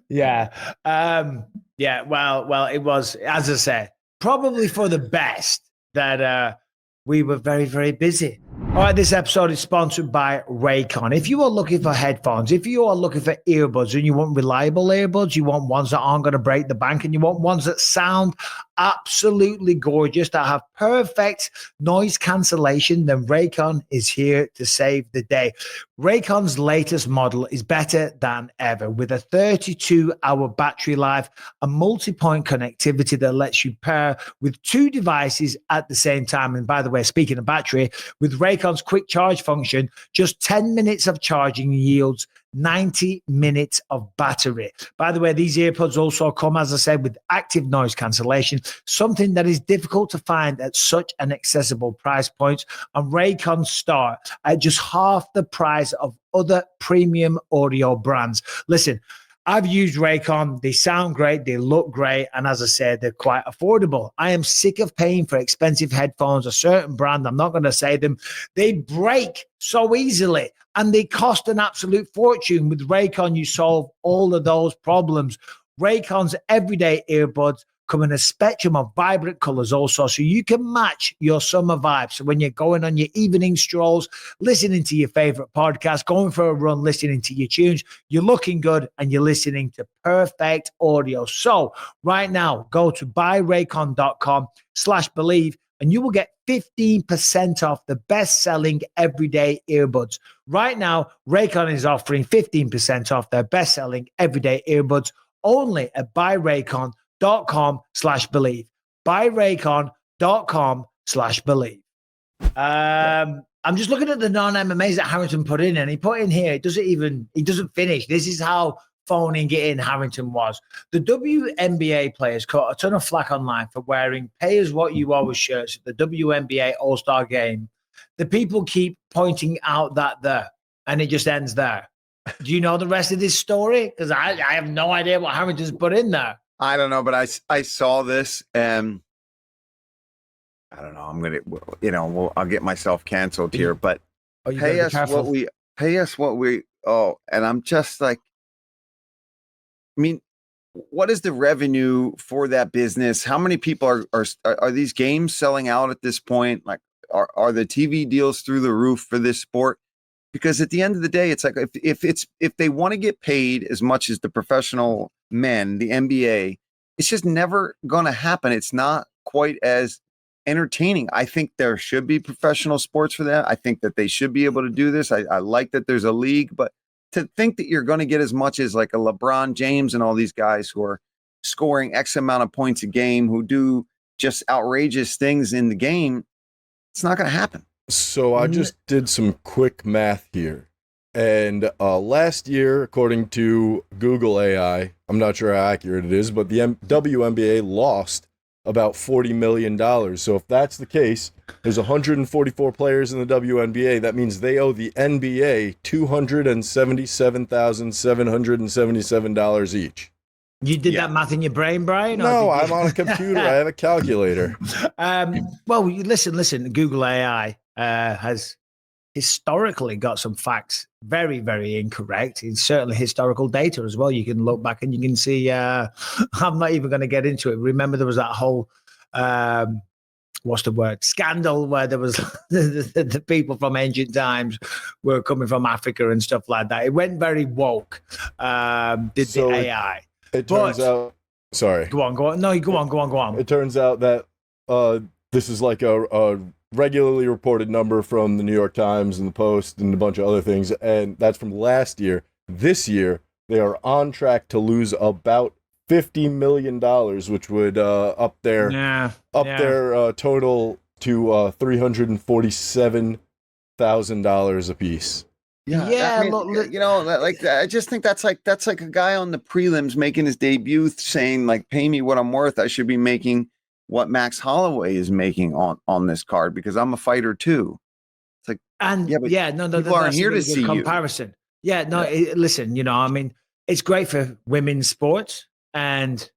S1: Yeah. Well, it was, as I said, probably for the best that we were very, very busy. All right, this episode is sponsored by Raycon. If you are looking for headphones, if you are looking for earbuds and you want reliable earbuds, you want ones that aren't going to break the bank, and you want ones that sound absolutely gorgeous, that have perfect noise cancellation, then Raycon is here to save the day. Raycon's latest model is better than ever with a 32-hour battery life, a multi-point connectivity that lets you pair with two devices at the same time. And by the way, speaking of battery, with Raycon's quick charge function, just 10 minutes of charging yields 90 minutes of battery. By the way, these earbuds also come, as I said, with active noise cancellation, something that is difficult to find at such an accessible price point. And Raycon start at just half the price of other premium audio brands. Listen, I've used Raycon. They sound great. They look great. And as I said, they're quite affordable. I am sick of paying for expensive headphones, a certain brand. I'm not going to say them. They break so easily and they cost an absolute fortune. With Raycon, you solve all of those problems. Raycon's everyday earbuds come in a spectrum of vibrant colors also, so you can match your summer vibes. So when you're going on your evening strolls, listening to your favorite podcast, going for a run, listening to your tunes, you're looking good and you're listening to perfect audio. So right now, go to buyraycon.com/believe and you will get 15% off the best-selling everyday earbuds. Right now, Raycon is offering 15% off their best-selling everyday earbuds only at buyraycon.com/believe. Buyraycon.com/believe. I'm just looking at the non-MMAs that Harrington put in, and he put in here, he doesn't finish. This is how phoning it in Harrington was. The WNBA players caught a ton of flack online for wearing pay as what you always shirts at the WNBA All-Star game. The people keep pointing out that there, and it just ends there. Do you know the rest of this story? Because I have no idea what Harrington's put in there.
S3: I don't know, but I saw this and I don't know. I'm going to, I'll get myself canceled here, but pay us what we owe. And I'm just like, I mean, what is the revenue for that business? How many people are these games selling out at this point? Like, are the TV deals through the roof for this sport? Because at the end of the day, it's like if they want to get paid as much as the professional men, the NBA, it's just never going to happen. It's not quite as entertaining. I think there should be professional sports for that. I think that they should be able to do this. I like that there's a league, but to think that you're going to get as much as like a LeBron James and all these guys who are scoring X amount of points a game, who do just outrageous things in the game, it's not going to happen.
S4: So I just did some quick math here. And last year, according to Google AI, I'm not sure how accurate it is, but the WNBA lost about $40 million. So if that's the case, there's 144 players in the WNBA. That means they owe the NBA $277,777 each.
S1: You did that math in your brain, Brian?
S4: No, I'm on a computer. I have a calculator.
S1: Well, listen. Google AI has historically got some facts very, very incorrect. It's certainly historical data as well. You can look back and you can see, I'm not even going to get into it. Remember, there was that whole what's the word, scandal, where there was the people from ancient times were coming from Africa and stuff like that. It went very woke, the AI.
S4: It turns out, sorry.
S1: Go on. No, go on.
S4: It turns out that this is like a regularly reported number from the New York Times and the Post and a bunch of other things, and that's from last year. This year, they are on track to lose about $50 million, which would up their total to $347,000 a piece.
S3: Yeah. I mean, I just think that's like a guy on the prelims making his debut saying, like, pay me what I'm worth. I should be making what Max Holloway is making on this card because I'm a fighter too. It's like, people aren't here to see
S1: comparison.
S3: You.
S1: Listen, I mean, it's great for women's sports and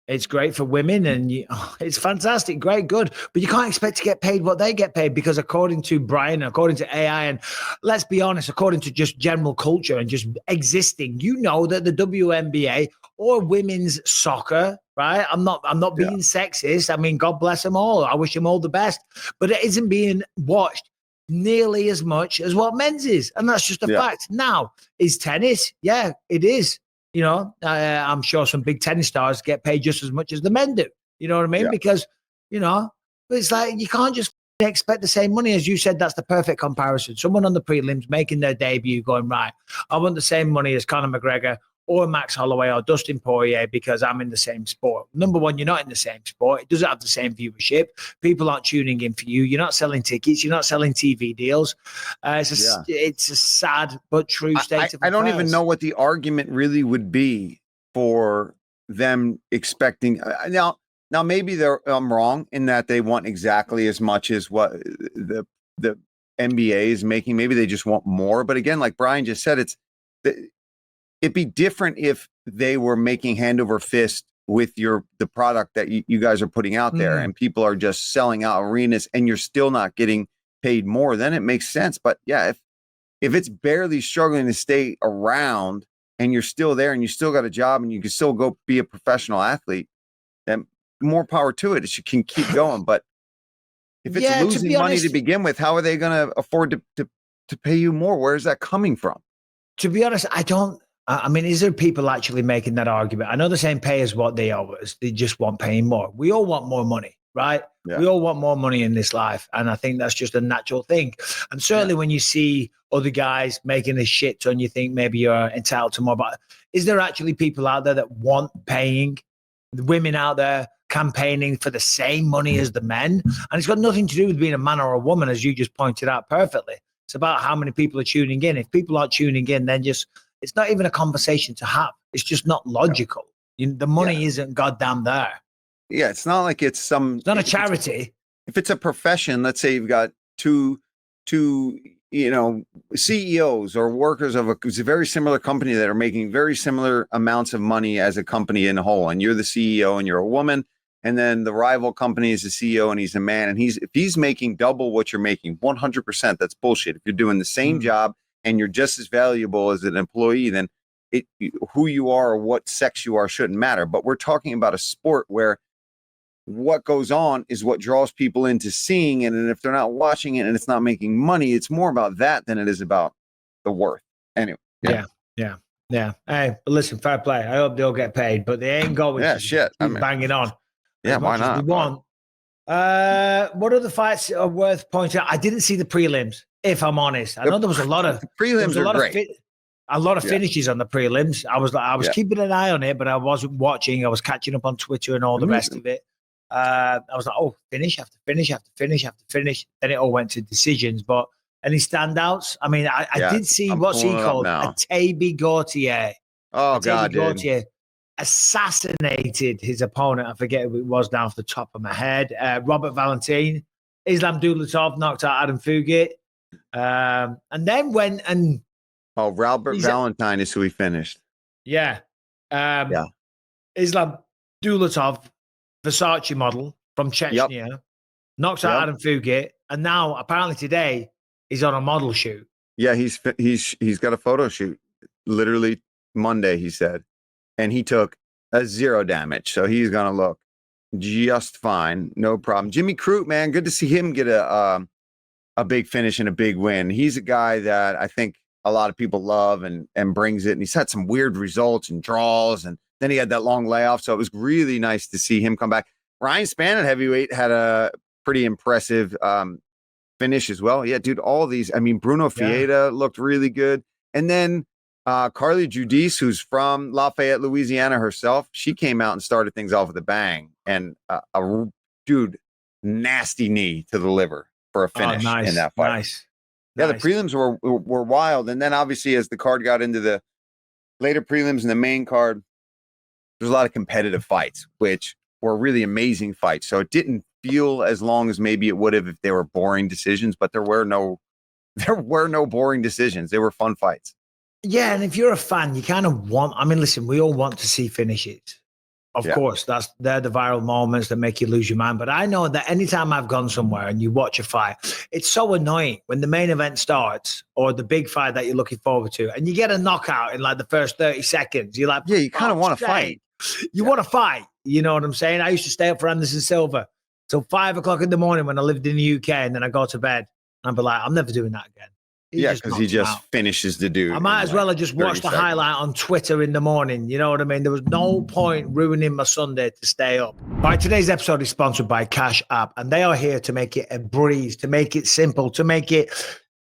S1: it's great for women and it's fantastic, great, good. But you can't expect to get paid what they get paid because according to Brian, according to AI, and let's be honest, according to just general culture and just existing, that the WNBA or women's soccer, right? I'm not being sexist. I mean, God bless them all. I wish them all the best. But it isn't being watched nearly as much as what men's is. And that's just a fact. Now, is tennis? Yeah, it is. I'm sure some big tennis stars get paid just as much as the men do. You know what I mean? Yeah. Because, it's like you can't just expect the same money. As you said, that's the perfect comparison. Someone on the prelims making their debut going, right, I want the same money as Conor McGregor or Max Holloway or Dustin Poirier because I'm in the same sport. Number one, you're not in the same sport. It doesn't have the same viewership. People aren't tuning in for you. You're not selling tickets. You're not selling TV deals. It's a sad but true state of affairs.
S3: I don't even know what the argument really would be for them expecting. Now maybe I'm wrong in that they want exactly as much as what the NBA is making. Maybe they just want more. But again, like Brian just said, it'd be different if they were making hand over fist with the product that you guys are putting out there and people are just selling out arenas and you're still not getting paid more. Then it makes sense. But yeah, if it's barely struggling to stay around and you're still there and you still got a job and you can still go be a professional athlete, then more power to it. It can keep going. But if it's losing money to begin with, how are they going to afford to pay you more? Where is that coming from?
S1: To be honest, I mean, is there people actually making that argument? I know they're saying pay is what they owe us. They just want paying more. We all want more money, right? Yeah. We all want more money in this life. And I think that's just a natural thing. And certainly when you see other guys making a shit ton, you think maybe you're entitled to more. But is there actually people out there that want paying? The women out there campaigning for the same money as the men? And it's got nothing to do with being a man or a woman, as you just pointed out perfectly. It's about how many people are tuning in. If people aren't tuning in, then it's not even a conversation to have. It's just not logical. The money isn't goddamn there.
S3: Yeah, it's not like it's
S1: not a charity.
S3: If it's a profession, let's say you've got two CEOs or workers of a very similar company that are making very similar amounts of money as a company in a whole, and you're the CEO and you're a woman, and then the rival company is the CEO and he's a man, and if he's making double what you're making, 100%, that's bullshit. If you're doing the same job and you're just as valuable as an employee, then who you are or what sex you are shouldn't matter. But we're talking about a sport where what goes on is what draws people into seeing it. And if they're not watching it and it's not making money, it's more about that than it is about the worth. Anyway.
S1: Yeah. Hey, but listen, fair play. I hope they'll get paid, but they ain't going to banging on.
S3: Yeah, why not?
S1: What other fights are worth pointing out? I didn't see the prelims, if I'm honest. I know there was a lot of
S3: prelims are great.
S1: A lot of finishes on the prelims. I was keeping an eye on it, but I wasn't watching. I was catching up on Twitter and all the rest of it. I was like, finish after finish after finish after finish. Then it all went to decisions. But any standouts? I mean, I did see what's he called? Atabi Gautier.
S3: Oh, God,
S1: Gautier assassinated his opponent. I forget who it was now off the top of my head. Robert Valentin. Islam Dulatov knocked out Adam Fugit. And then went and...
S3: Robert Valentine is who he finished.
S1: Yeah. Islam Dulatov, Versace model from Chechnya, knocks out Adam Fugit, and now apparently today he's on a model shoot.
S3: Yeah, he's got a photo shoot literally Monday, he said, and he took a 0 damage, so he's gonna look just fine. No problem. Jimmy Crute, man, good to see him get a big finish and a big win. He's a guy that I think a lot of people love and brings it. And he's had some weird results and draws. And then he had that long layoff. So it was really nice to see him come back. Ryan Spann at heavyweight had a pretty impressive finish as well. Yeah, dude, all these. I mean, Bruno Fieta looked really good. And then Carly Judice, who's from Lafayette, Louisiana herself, she came out and started things off with a bang. And dude, nasty knee to the liver for a finish in that fight.
S1: Nice.
S3: Yeah, the prelims were wild. And then obviously as the card got into the later prelims and the main card, there's a lot of competitive fights, which were really amazing fights. So it didn't feel as long as maybe it would have if they were boring decisions, but there were no boring decisions. They were fun fights.
S1: Yeah, and if you're a fan, you kind of want, I mean, listen, we all want to see finishes. Of course, they're the viral moments that make you lose your mind. But I know that anytime I've gone somewhere and you watch a fight, it's so annoying when the main event starts or the big fight that you're looking forward to, and you get a knockout in like the first 30 seconds. You're like,
S3: yeah, you kind of want to fight.
S1: You want to fight. You know what I'm saying? I used to stay up for Anderson Silva till 5 o'clock in the morning when I lived in the UK, and then I go to bed. And I'd be like, I'm never doing that again.
S3: Because he just finishes the dude.
S1: I might as well have just watched the highlight on Twitter in the morning. You know what I mean? There was no point ruining my Sunday to stay up. All right, today's episode is sponsored by Cash App, and they are here to make it a breeze, to make it simple, to make it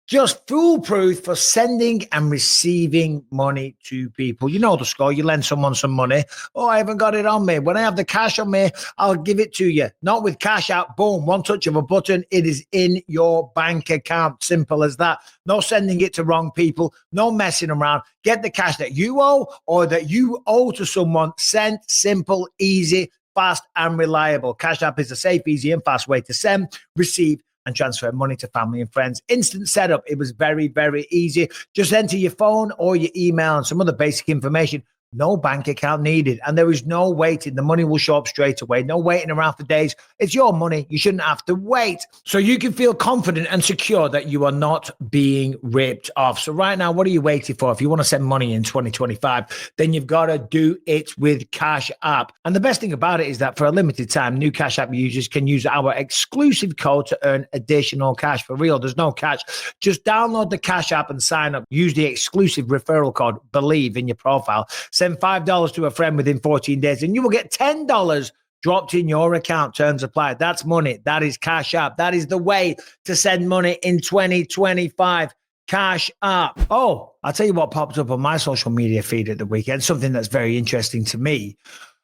S1: just foolproof for sending and receiving money to people. You know the score. You lend someone some money. Oh, I haven't got it on me. When I have the cash on me, I'll give it to you. Not with Cash App. Boom. One touch of a button. It is in your bank account. Simple as that. No sending it to wrong people. No messing around. Get the cash that you owe or that you owe to someone. Sent, simple, easy, fast, and reliable. Cash App is a safe, easy, and fast way to send, receive, and transfer money to family and friends. Instant setup. It was very, very easy. Just enter your phone or your email and some other basic information. No bank account needed. And there is no waiting. The money will show up straight away. No waiting around for days. It's your money. You shouldn't have to wait. So you can feel confident and secure that you are not being ripped off. So right now, what are you waiting for? If you want to send money in 2025, then you've got to do it with Cash App. And the best thing about it is that for a limited time, new Cash App users can use our exclusive code to earn additional cash. For real, there's no catch. Just download the Cash App and sign up. Use the exclusive referral code BELIEVE in your profile. Send $5 to a friend within 14 days and you will get $10 dropped in your account. Terms apply. That's money. That is Cash App. That is the way to send money in 2025. Cash App. Oh, I'll tell you what popped up on my social media feed at the weekend. Something that's very interesting to me.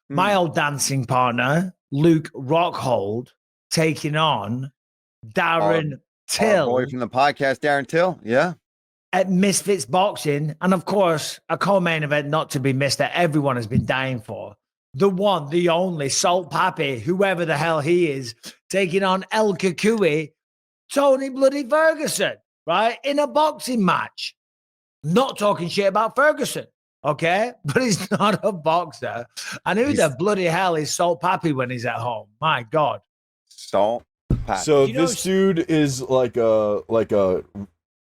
S1: My old dancing partner, Luke Rockhold, taking on Darren Till.
S3: Our boy from the podcast, Darren Till. Yeah.
S1: At Misfits Boxing, and of course, a co-main event not to be missed that everyone has been dying for. The one, the only, Salt Pappy, whoever the hell he is, taking on El Kukui, Tony Bloody Ferguson, right? In a boxing match. Not talking shit about Ferguson, okay? But he's not a boxer. And who the bloody hell is Salt Pappy when he's at home? My God.
S3: Salt Pappy.
S4: So this dude is like a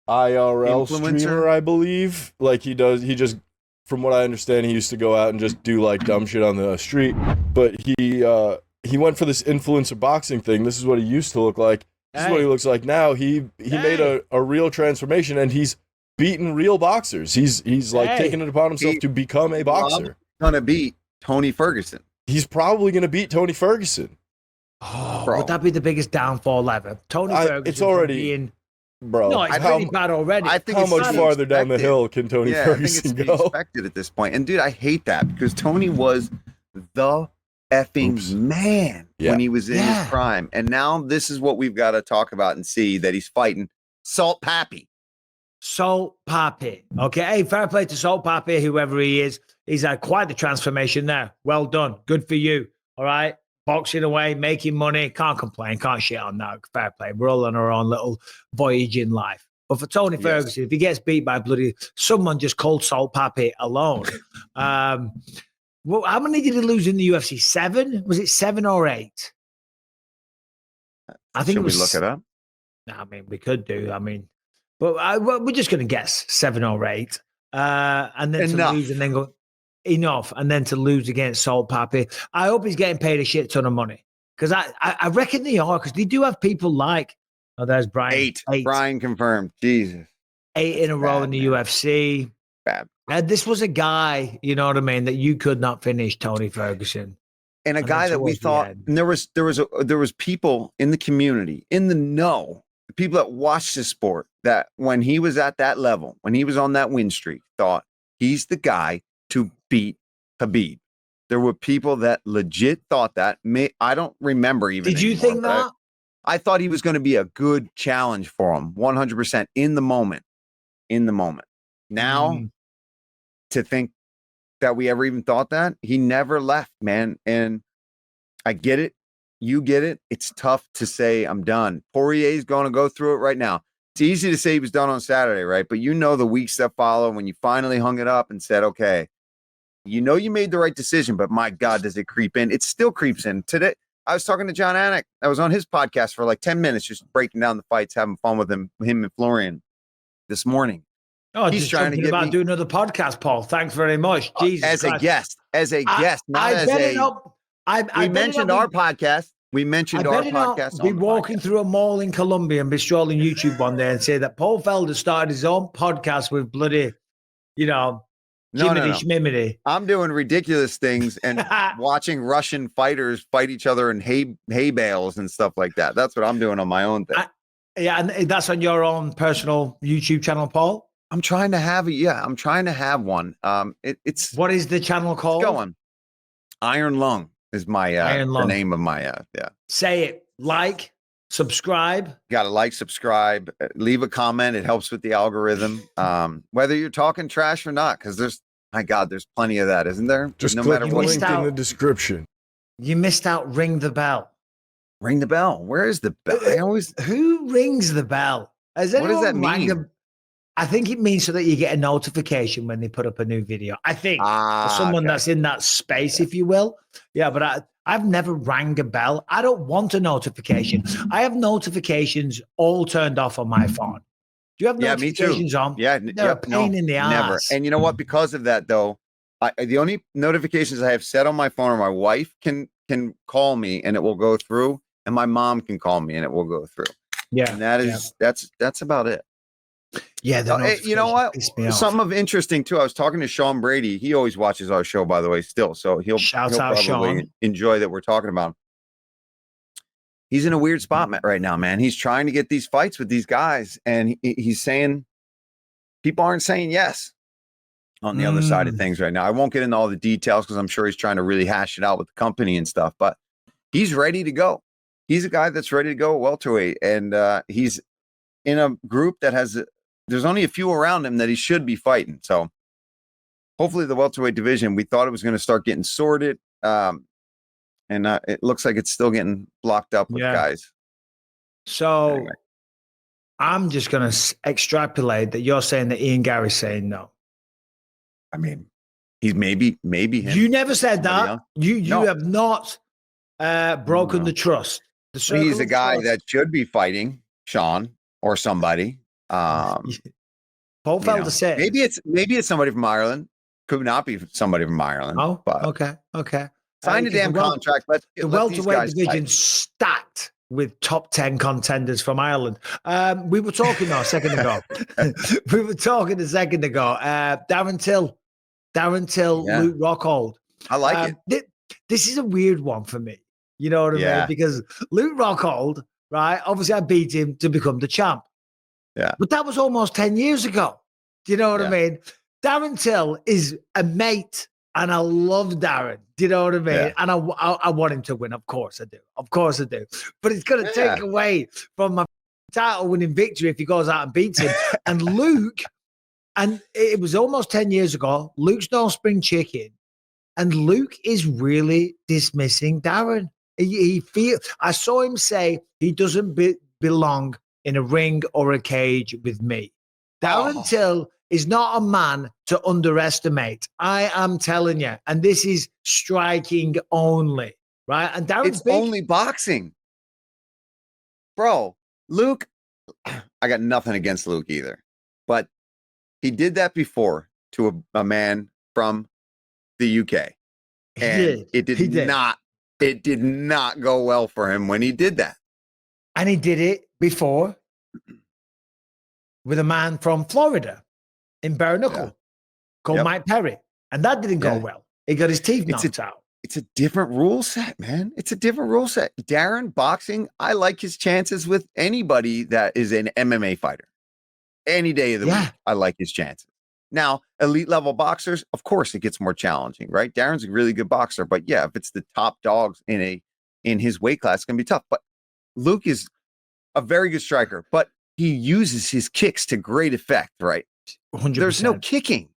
S4: IRL
S3: influencer?
S4: streamer, I believe. Like he just, from what I understand, he used to go out and just do like dumb shit on the street. But he went for this influencer boxing thing. This is what he used to look like. This is what he looks like now. He made a real transformation, and he's beaten real boxers. He's like taking it upon himself to become a boxer.
S3: Gonna beat Tony Ferguson.
S4: He's probably gonna beat Tony Ferguson.
S1: Oh, would that be the biggest downfall ever? Tony Ferguson.
S4: It's already. Bro,
S1: no, it's pretty bad already.
S3: I think
S4: how much farther down the hill can Tony Ferguson go?
S3: Expected at this point. And dude, I hate that because Tony was the effing man when he was in his prime. And now this is what we've got to talk about and see that he's fighting Salt Pappy.
S1: Salt Pappy. Okay. Hey, fair play to Salt Pappy, whoever he is. He's had quite the transformation there. Well done. Good for you. All right. Boxing away, making money. Can't complain. Can't shit on that. Fair play. We're all on our own little voyage in life. But for Tony Ferguson, if he gets beat by bloody someone just called Salt Pappy alone. Well, how many did he lose in the UFC? 7? Was it 7 or 8? I think
S3: Should
S1: it was.
S3: We look it up?
S1: I mean, we could do. I mean, but we're just going to guess 7 or 8. And then to lose and then go enough. And then to lose against Salt Pappy. I hope he's getting paid a shit ton of money. Because I reckon they are, because they do have people like, oh, there's Brian.
S3: 8. Brian confirmed. Jesus.
S1: 8 in a row in the UFC.
S3: Bad.
S1: This was a guy, you know what I mean, that you could not finish, Tony Ferguson.
S3: And a guy that we thought, and there was people in the community, in the know, people that watched the sport, that when he was at that level, when he was on that win streak, thought he's the guy to beat Khabib. There were people that legit thought that. I don't remember even.
S1: Did you think that?
S3: I thought he was going to be a good challenge for him, 100% in the moment. Now, to think that we ever even thought that, he never left, man. And I get it. You get it. It's tough to say I'm done. Poirier's going to go through it right now. It's easy to say he was done on Saturday, right? But you know the weeks that follow when you finally hung it up and said, okay, you know you made the right decision, but my God, does it creep in? It still creeps in. Today, I was talking to John Anik. I was on his podcast for like 10 minutes, just breaking down the fights, having fun with him and Florian this morning.
S1: Oh, he's trying to get about doing another podcast, Paul. Thanks very much. Jesus
S3: as
S1: Christ.
S3: a guest, not as a. We mentioned our podcast. We mentioned our podcast.
S1: Be walking through a mall in Colombia and be strolling YouTube one day and say that Paul Felder started his own podcast with bloody,
S3: No.
S1: Schmimity.
S3: I'm doing ridiculous things and watching Russian fighters fight each other in hay bales and stuff like that. That's what I'm doing on my own thing.
S1: And that's on your own personal YouTube channel, Paul?
S3: I'm trying to have one. It's
S1: what is the channel called?
S3: It's going. Iron Lung is my the name of my
S1: Say it. Like, subscribe.
S3: Got to like, subscribe, leave a comment. It helps with the algorithm. Whether you're talking trash or not, because there's plenty of that, isn't there?
S4: Just
S3: no
S4: click
S3: matter
S4: the
S3: what.
S4: link in the description.
S1: You missed out. Ring the bell.
S3: Ring the bell. Where is the bell?
S1: Who rings the bell? What does that mean? I think it means so that you get a notification when they put up a new video. I think for someone that's in that space, if you will. Yeah, but I've never rang a bell. I don't want a notification. I have notifications all turned off on my phone. Do you have notifications on?
S3: Yeah,
S1: they're a pain in the ass.
S3: Never. And you know what? Because of that, though, the only notifications I have set on my phone are my wife can call me and it will go through, and my mom can call me and it will go through. Yeah, and that's about it.
S1: Yeah,
S3: you know what? Something of interesting too. I was talking to Sean Brady. He always watches our show, by the way, still. So he'll probably enjoy that we're talking about him. He's in a weird spot right now, man. He's trying to get these fights with these guys, and he's saying people aren't saying yes on the other side of things right now. I won't get into all the details because I'm sure he's trying to really hash it out with the company and stuff, but he's ready to go. He's a guy that's ready to go welterweight, and he's in a group that has there's only a few around him that he should be fighting. So hopefully the welterweight division, we thought it was going to start getting sorted. And it looks like it's still getting blocked up with guys.
S1: So anyway. I'm just going to extrapolate that you're saying that Ian Gary's saying no.
S3: I mean, he's maybe him.
S1: You never said that. Else. You have not broken the trust.
S3: He's a guy that should be fighting Sean or somebody.
S1: Paul Felder said
S3: maybe it's somebody from Ireland. Could not be somebody from Ireland.
S1: Oh, but okay.
S3: Sign a damn contract.
S1: The welterweight division stacked with top 10 contenders from Ireland. We were talking a second ago. Darren Till, Luke Rockhold.
S3: I like it.
S1: This is a weird one for me. You know what I mean? Because Luke Rockhold, right? Obviously, I beat him to become the champ.
S3: Yeah.
S1: But that was almost 10 years ago. Do you know what I mean? Darren Till is a mate, and I love Darren. Do you know what I mean? Yeah. And I want him to win. Of course I do. But it's going to take away from my title-winning victory if he goes out and beats him. And Luke, and it was almost 10 years ago, Luke's no spring chicken. And Luke is really dismissing Darren. I saw him say he doesn't belong in a ring or a cage with me. Darren Till is not a man to underestimate. I am telling you. And this is striking only, right? And Darren's
S3: only boxing. Bro, Luke, I got nothing against Luke either. But he did that before to a man from the UK. And it did not It did not go well for him when he did that.
S1: And he did it before with a man from Florida in bare knuckle called Mike Perry. And that didn't go well. He got his teeth knocked out.
S3: It's a different rule set, man. It's a different rule set. Darren, boxing, I like his chances with anybody that is an MMA fighter. Any day of the week, I like his chances. Now, elite level boxers, of course, it gets more challenging, right? Darren's a really good boxer, but yeah, if it's the top dogs in his weight class, it's gonna be tough. But Luke is a very good striker, but he uses his kicks to great effect, right?
S1: 100%.
S3: There's no kicking.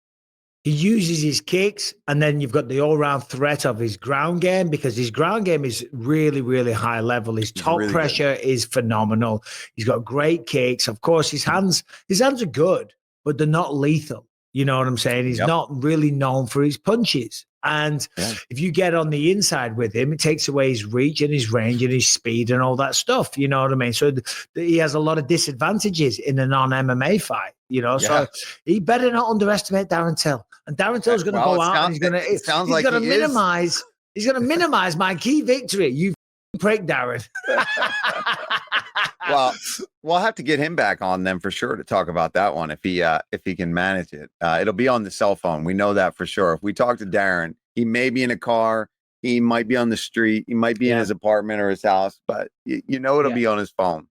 S1: He uses his kicks, and then you've got the all-round threat of his ground game, because his ground game is really, really high level. His top
S3: really
S1: pressure is phenomenal. He's got great kicks. Of course, his hands are good, but they're not lethal. You know what I'm saying? He's not really known for his punches. And if you get on the inside with him, it takes away his reach and his range and his speed and all that stuff. You know what I mean? So he has a lot of disadvantages in a non-MMA fight, you know? So he better not underestimate Darren Till. And Darren Till's going to go out and he's going to minimize my key victory. You prick, Darren.
S3: Well, we'll have to get him back on then for sure to talk about that one if he can manage it. It'll be on the cell phone. We know that for sure. If we talk to Darren, he may be in a car, he might be on the street, he might be in his apartment or his house, but it'll be on his phone.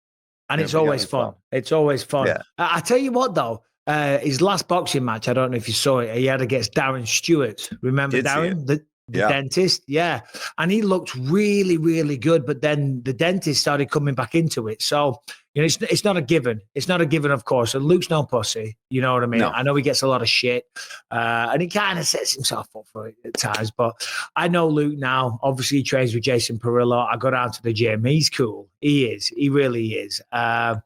S1: And it's always fun. It's always fun.
S3: Yeah.
S1: I tell you what, though, his last boxing match, I don't know if you saw it, he had against Darren Stewart. Remember Darren? The dentist, and he looked really, really good. But then the dentist started coming back into it. So it's not a given. It's not a given, of course. And Luke's no pussy. You know what I mean? No. I know he gets a lot of shit, and he kind of sets himself up for it at times. But I know Luke now. Obviously, he trains with Jason Perillo. I go down to the gym. He's cool. He is. He really is. But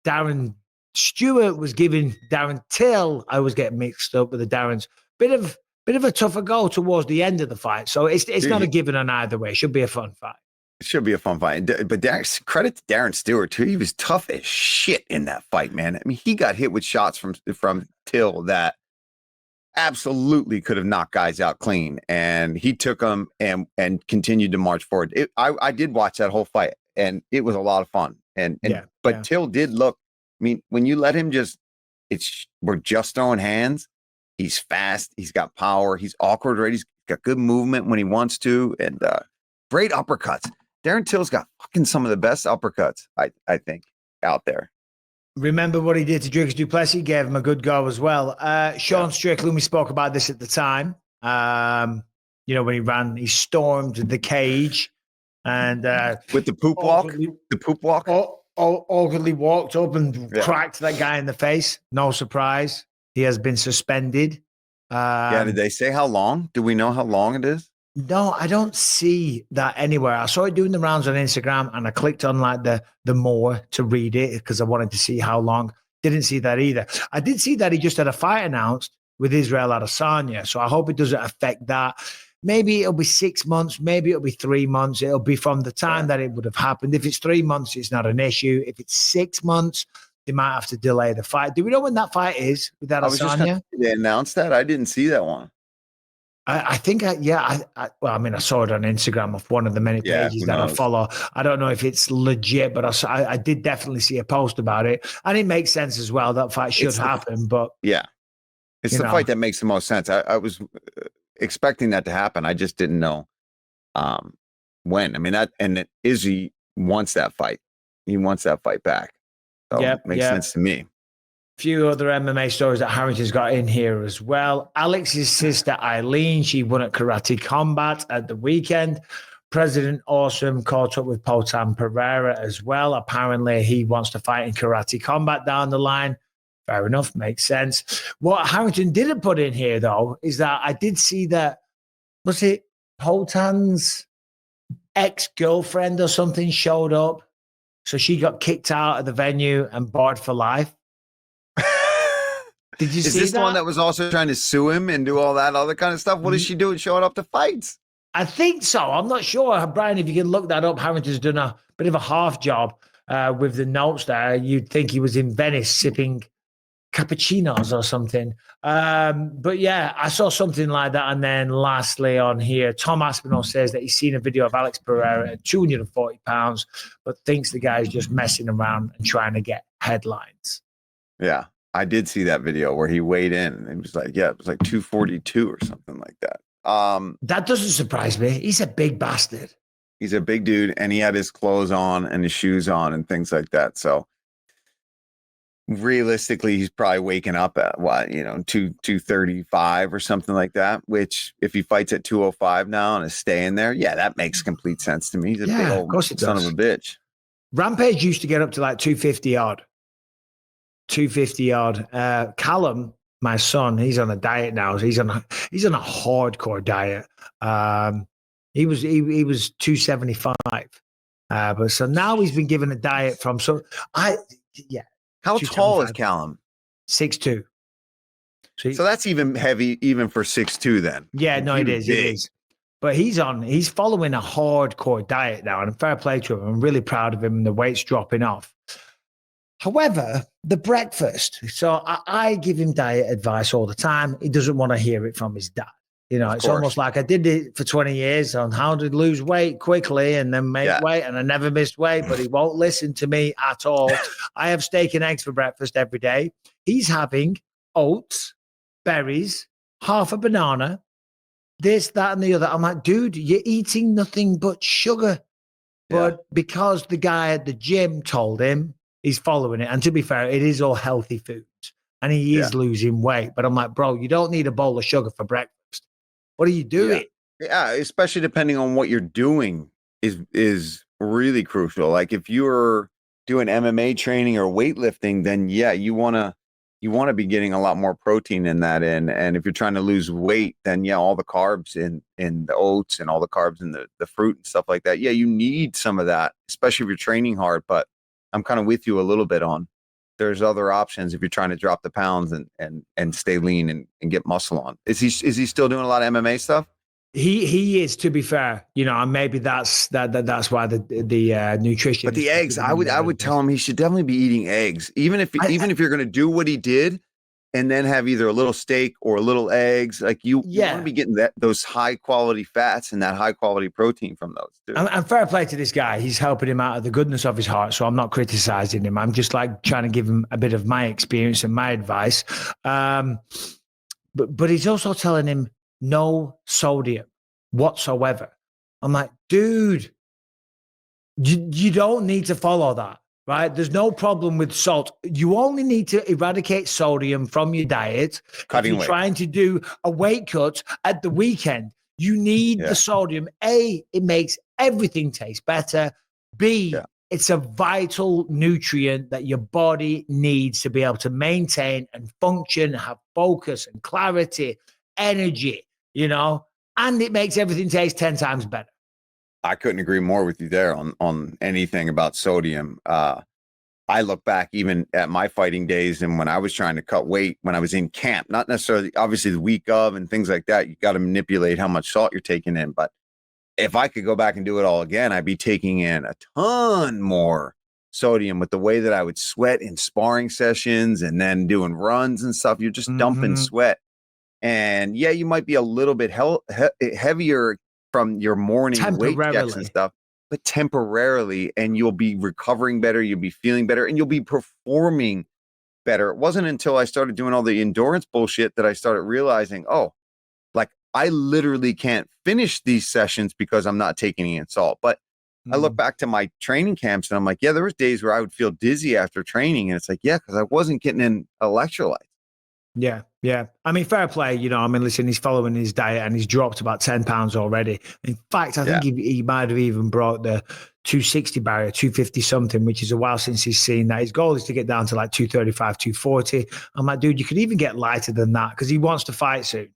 S1: Darren Stewart was giving Darren Till, I was getting mixed up with the Darren's, bit of a tougher goal towards the end of the fight. So it's not a given on either way. It should be a fun fight.
S3: It should be a fun fight. But credit to Darren Stewart too. He was tough as shit in that fight, man. I mean, he got hit with shots from Till that absolutely could have knocked guys out clean, and he took them and continued to march forward. I did watch that whole fight, and it was a lot of fun. But Till did look. I mean, when you let him we're just throwing hands. He's fast. He's got power. He's awkward, right? He's got good movement when he wants to, and great uppercuts. Darren Till's got fucking some of the best uppercuts, I think, out there.
S1: Remember what he did to Dricus du Plessis? Gave him a good go as well. Sean Strickland, we spoke about this at the time. When he stormed the cage and
S3: with the poop walk. The poop walk.
S1: Awkwardly walked up and cracked that guy in the face. No surprise. He has been suspended.
S3: Did they say how long? Do we know how long it is?
S1: No, I don't see that anywhere. I saw it doing the rounds on Instagram, and I clicked on like the more to read it because I wanted to see how long. Didn't see that either. I did see that he just had a fight announced with Israel Adesanya, so I hope it doesn't affect that. Maybe it'll be 6 months. Maybe it'll be 3 months. It'll be from the time that it would have happened. If it's 3 months, it's not an issue. If it's 6 months, they might have to delay the fight. Do we know when that fight is with Adesanya?
S3: They announced that? I didn't see that one.
S1: I think, I saw it on Instagram of one of the many pages that I follow. I don't know if it's legit, but I did definitely see a post about it. And it makes sense as well. That fight should happen. But
S3: it's the fight that makes the most sense. I was expecting that to happen. I just didn't know when. I mean, Izzy wants that fight. He wants that fight back. So it makes sense to me.
S1: Few other MMA stories that Harrington's got in here as well. Alex's sister Eileen, she won at Karate Combat at the weekend. President Awesome caught up with Potan Pereira as well. Apparently he wants to fight in Karate Combat down the line. Fair enough, makes sense. What Harrington didn't put in here, though, is that I did see that, was it Potan's ex-girlfriend or something showed up? So she got kicked out of the venue and barred for life. Did you see that? Is this
S3: the one that was also trying to sue him and do all that other kind of stuff? What is she doing showing up to fights?
S1: I think so. I'm not sure. Brian, if you can look that up, Harrington's done a bit of a half job with the notes there. You'd think he was in Venice sipping cappuccinos or something. But yeah, I saw something like that. And then lastly on here, Tom Aspinall says that he's seen a video of Alex Pereira at 240 pounds, but thinks the guy's just messing around and trying to get headlines.
S3: Yeah, I did see that video where he weighed in and it was like 242 or something like that.
S1: That doesn't surprise me. He's a big bastard.
S3: He's a big dude and he had his clothes on and his shoes on and things like that. So realistically, he's probably waking up at 235 or something like that, which if he fights at 205 now and is staying there, yeah, that makes complete sense to me. He's a big old son of a bitch.
S1: Rampage used to get up to like 250 odd. Callum, my son, he's on a diet now. He's on a hardcore diet. He was 275. But so now he's been given a diet from
S3: How tall is Callum?
S1: 6'2".
S3: So that's even heavy, even for 6'2" then.
S1: Yeah, no, it is. But he's following a hardcore diet now, and fair play to him. I'm really proud of him, and the weight's dropping off. However, the breakfast. So I give him diet advice all the time. He doesn't want to hear it from his dad. It's almost like I did it for 20 years on how to lose weight quickly and then make weight, and I never missed weight, but he won't listen to me at all. I have steak and eggs for breakfast every day. He's having oats, berries, half a banana, this, that, and the other. I'm like, dude, you're eating nothing but sugar. But because the guy at the gym told him, he's following it. And to be fair, it is all healthy foods. And he is losing weight. But I'm like, bro, you don't need a bowl of sugar for breakfast. What are you doing?
S3: Yeah, especially depending on what you're doing is really crucial. Like if you're doing MMA training or weightlifting, then you want to be getting a lot more protein in that. And if you're trying to lose weight, then all the carbs in the oats and all the carbs in the fruit and stuff like that. Yeah, you need some of that, especially if you're training hard. But I'm kind of with you a little bit on there's other options if you're trying to drop the pounds and stay lean and get muscle on. Is he still doing a lot of MMA stuff?
S1: He is, to be fair, and maybe that's why the nutrition.
S3: But the eggs, I would tell him he should definitely be eating eggs, even if you're going to do what he did, and then have either a little steak or a little eggs. Like you want to be getting those high quality fats and that high quality protein from those too.
S1: And fair play to this guy. He's helping him out of the goodness of his heart. So I'm not criticizing him. I'm just like trying to give him a bit of my experience and my advice. But he's also telling him no sodium whatsoever. I'm like, dude, you don't need to follow that. Right? There's no problem with salt. You only need to eradicate sodium from your diet.
S3: Cutting
S1: if you're trying to do a weight cut at the weekend, you need the sodium. A, it makes everything taste better. B, it's a vital nutrient that your body needs to be able to maintain and function, have focus and clarity, energy, and it makes everything taste 10 times better.
S3: I couldn't agree more with you there on anything about sodium. I look back even at my fighting days and when I was trying to cut weight when I was in camp, not necessarily obviously the week of and things like that. You got to manipulate how much salt you're taking in. But if I could go back and do it all again, I'd be taking in a ton more sodium with the way that I would sweat in sparring sessions and then doing runs and stuff. You're just dumping sweat. And you might be a little bit heavier from your morning weight checks and stuff, but temporarily, and you'll be recovering better, you'll be feeling better, and you'll be performing better. It wasn't until I started doing all the endurance bullshit that I started realizing, like I literally can't finish these sessions because I'm not taking in salt. But I look back to my training camps and I'm like, there was days where I would feel dizzy after training. And it's like, because I wasn't getting in electrolytes.
S1: Yeah. I mean, fair play. Listen, he's following his diet and he's dropped about 10 pounds already. In fact, I think he might have even brought the 260 barrier, 250 something, which is a while since he's seen that. His goal is to get down to like 235, 240. I'm like, dude, you could even get lighter than that because he wants to fight soon.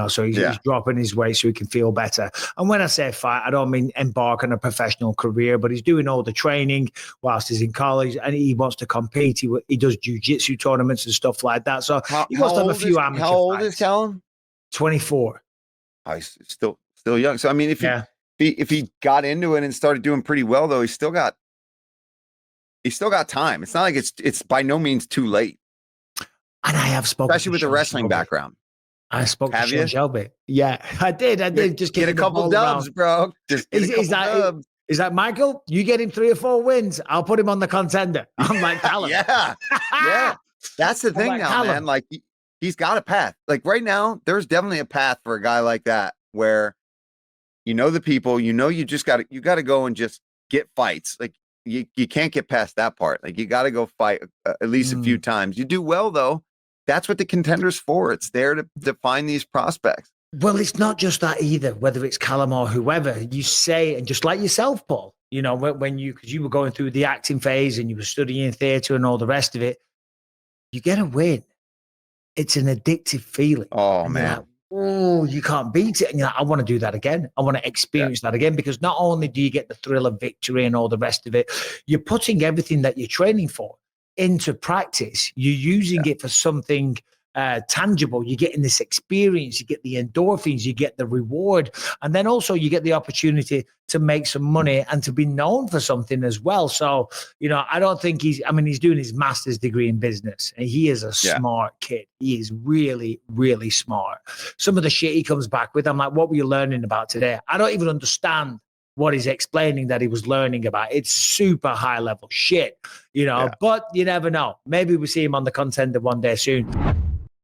S1: So he's dropping his weight so he can feel better. And when I say fight, I don't mean embark on a professional career, but he's doing all the training whilst he's in college and he wants to compete. He does jiu-jitsu tournaments and stuff like that. So he wants to have a few amateur fights.
S3: How old is Callum?
S1: 24.
S3: He's still young. So, I mean, if he got into it and started doing pretty well, though, he's still got time. It's not like it's by no means too late.
S1: And I have spoken,
S3: especially with the wrestling background.
S1: I spoke to Sean Shelby. Yeah, I did. Just
S3: get a couple dubs, bro. Just get a couple dubs.
S1: He's like, Michael, you get him 3 or 4 wins. I'll put him on the contender. I'm like, Callum.
S3: Yeah. That's the thing now, Callum. Man. Like, he's got a path. Like right now, there's definitely a path for a guy like that where you know the people, you got to go and just get fights. Like you can't get past that part. Like you got to go fight at least a few times. You do well though. That's what the contender's for. It's there to find these prospects.
S1: Well, it's not just that either, whether it's Callum or whoever. You say, and just like yourself, Paul, when because you were going through the acting phase and you were studying theatre and all the rest of it, you get a win. It's an addictive feeling.
S3: Oh, man.
S1: Like, oh, you can't beat it. And you're like, I want to do that again. I want to experience that again, because not only do you get the thrill of victory and all the rest of it, you're putting everything that you're training for into practice. You're using it for something tangible. You're getting this experience, you get the endorphins, you get the reward, and then also you get the opportunity to make some money and to be known for something as well. So, I don't think he's doing his master's degree in business, and he is a smart kid. He is really, really smart. Some of the shit he comes back with, I'm like, what were you learning about today? I don't even understand what he's explaining that he was learning about. It's super high level shit, but you never know. Maybe we see him on the contender one day soon.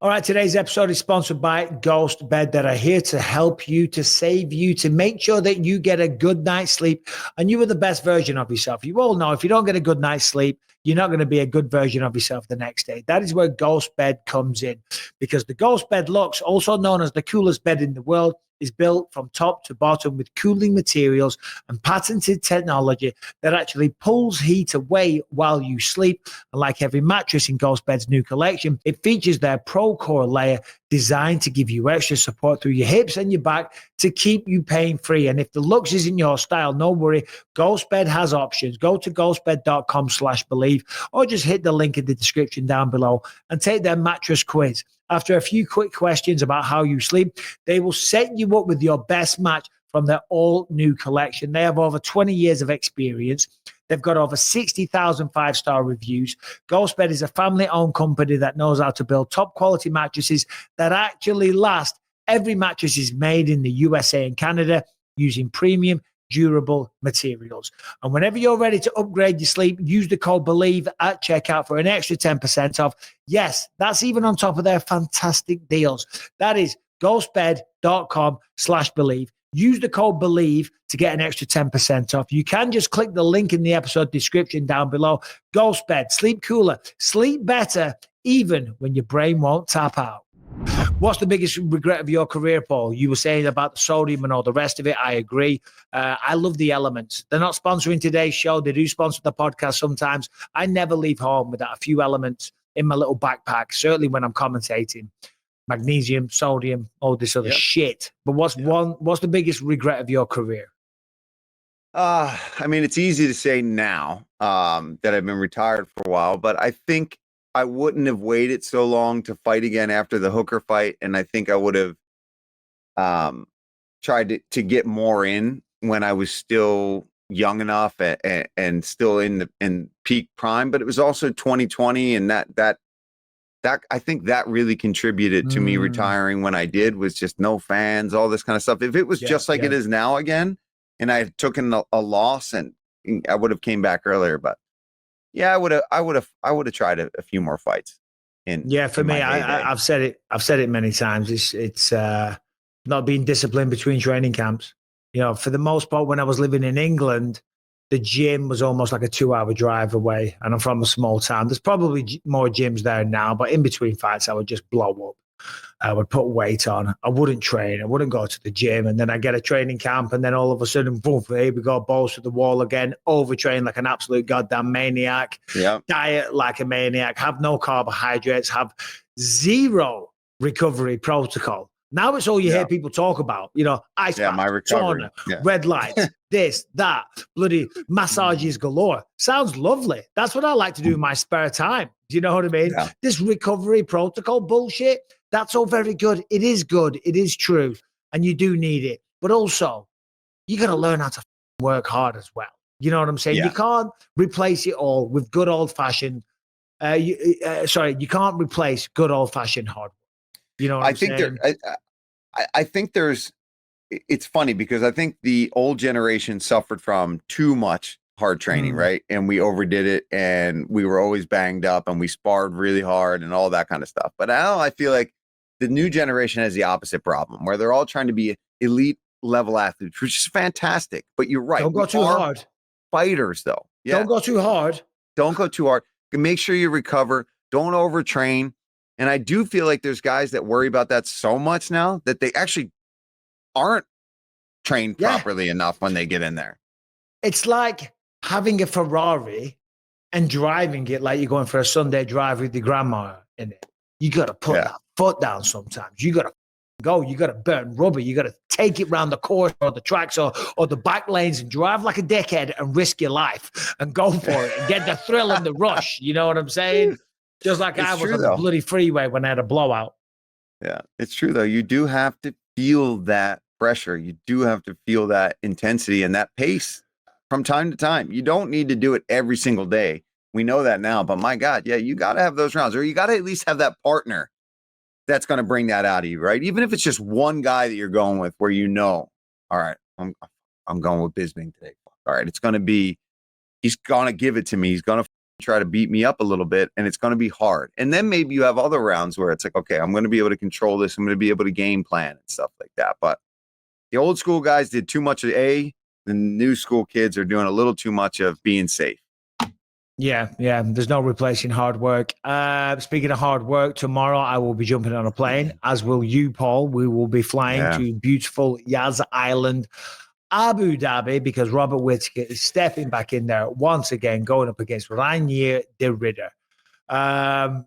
S1: All right, today's episode is sponsored by Ghost Bed, that are here to help you, to save you, to make sure that you get a good night's sleep and you are the best version of yourself. You all know if you don't get a good night's sleep, you're not going to be a good version of yourself the next day. That is where Ghost Bed comes in, because the Ghost Bed Luxe, also known as the coolest bed in the world, is built from top to bottom with cooling materials and patented technology that actually pulls heat away while you sleep. And like every mattress in Ghost Bed's new collection, it features their Pro Core layer designed to give you extra support through your hips and your back to keep you pain-free. And if the Luxe isn't your style, no worry. Ghost Bed has options. Go to ghostbed.com/believe or just hit the link in the description down below and take their mattress quiz. After a few quick questions about how you sleep, they will set you up with your best match from their all-new collection. They have over 20 years of experience. They've got over 60,000 five-star reviews. Ghostbed is a family-owned company that knows how to build top-quality mattresses that actually last. Every mattress is made in the USA and Canada using premium, durable materials. And whenever you're ready to upgrade your sleep, use the code BELIEVE at checkout for an extra 10% off. Yes, that's even on top of their fantastic deals. That is ghostbed.com/believe. Use the code BELIEVE to get an extra 10% off. You can just click the link in the episode description down below. Ghostbed, sleep cooler, sleep better, even when your brain won't tap out. What's the biggest regret of your career, Paul? You were saying about the sodium and all the rest of it. I agree. I love the elements. They're not sponsoring today's show. They do sponsor the podcast sometimes. I never leave home without a few elements in my little backpack, certainly when I'm commentating. Magnesium, sodium, all this other shit. But what's the biggest regret of your career?
S3: It's easy to say now that I've been retired for a while, but I think I wouldn't have waited so long to fight again after the Hooker fight. And I think I would have tried to get more in when I was still young enough and still in peak prime. But it was also 2020. And that I think that really contributed to me retiring when I did, was just no fans, all this kind of stuff. If it was just like it is now again, and I had taken a loss, and I would have came back earlier, but yeah, I would have tried a few more fights.
S1: For me, I've said it many times. It's not being disciplined between training camps. For the most part, when I was living in England, the gym was almost like a 2-hour drive away, and I'm from a small town. There's probably more gyms there now, but in between fights, I would just blow up. I would put weight on. I wouldn't train. I wouldn't go to the gym. And then I get a training camp, and then all of a sudden, boom, here we go, balls to the wall again, overtrain like an absolute goddamn maniac, diet like a maniac, have no carbohydrates, have zero recovery protocol. Now it's all you hear people talk about, ice bath,
S3: my recovery,
S1: sauna, red lights, this, that, bloody massages galore. Sounds lovely. That's what I like to do in my spare time. Do you know what I mean? Yeah. This recovery protocol bullshit, that's all very good. It is good. It is true. And you do need it. But also, you got to learn how to work hard as well. You know what I'm saying? Yeah. You can't replace it all with good old-fashioned You can't replace good old fashioned hard work. You know what I'm saying?
S3: I think there's. It's funny because I think the old generation suffered from too much hard training, right? And we overdid it, and we were always banged up, and we sparred really hard, and all that kind of stuff. But now I feel like the new generation has the opposite problem, where they're all trying to be elite level athletes, which is fantastic. But you're right.
S1: Don't go too hard.
S3: Fighters, though. Yeah.
S1: Don't go too hard.
S3: Don't go too hard. Make sure you recover. Don't overtrain. And I do feel like there's guys that worry about that so much now that they actually aren't trained properly enough when they get in there.
S1: It's like having a Ferrari and driving it like you're going for a Sunday drive with your grandma in it. You got to put that foot down sometimes. You got to go. You got to burn rubber. You got to take it around the course or the tracks or the back lanes and drive like a dickhead and risk your life and go for it and get the thrill and the rush. You know what I'm saying? Just like I was on the bloody freeway when I had a blowout.
S3: Yeah, it's true, though. You do have to feel that pressure. You do have to feel that intensity and that pace from time to time. You don't need to do it every single day. We know that now, but my God, you got to have those rounds, or you got to at least have that partner that's going to bring that out of you, right? Even if it's just one guy that you're going with where all right, I'm going with Bisping today. All right, it's going to be, he's going to give it to me. He's going to try to beat me up a little bit, and it's going to be hard. And then maybe you have other rounds where it's like, okay, I'm going to be able to control this. I'm going to be able to game plan and stuff like that. But the old school guys did too much of the new school kids are doing a little too much of being safe.
S1: Yeah. There's no replacing hard work. Speaking of hard work, tomorrow I will be jumping on a plane, as will you, Paul. We will be flying to beautiful Yas Island, Abu Dhabi, because Robert Whitaker is stepping back in there once again, going up against Rainier Deritter. Robert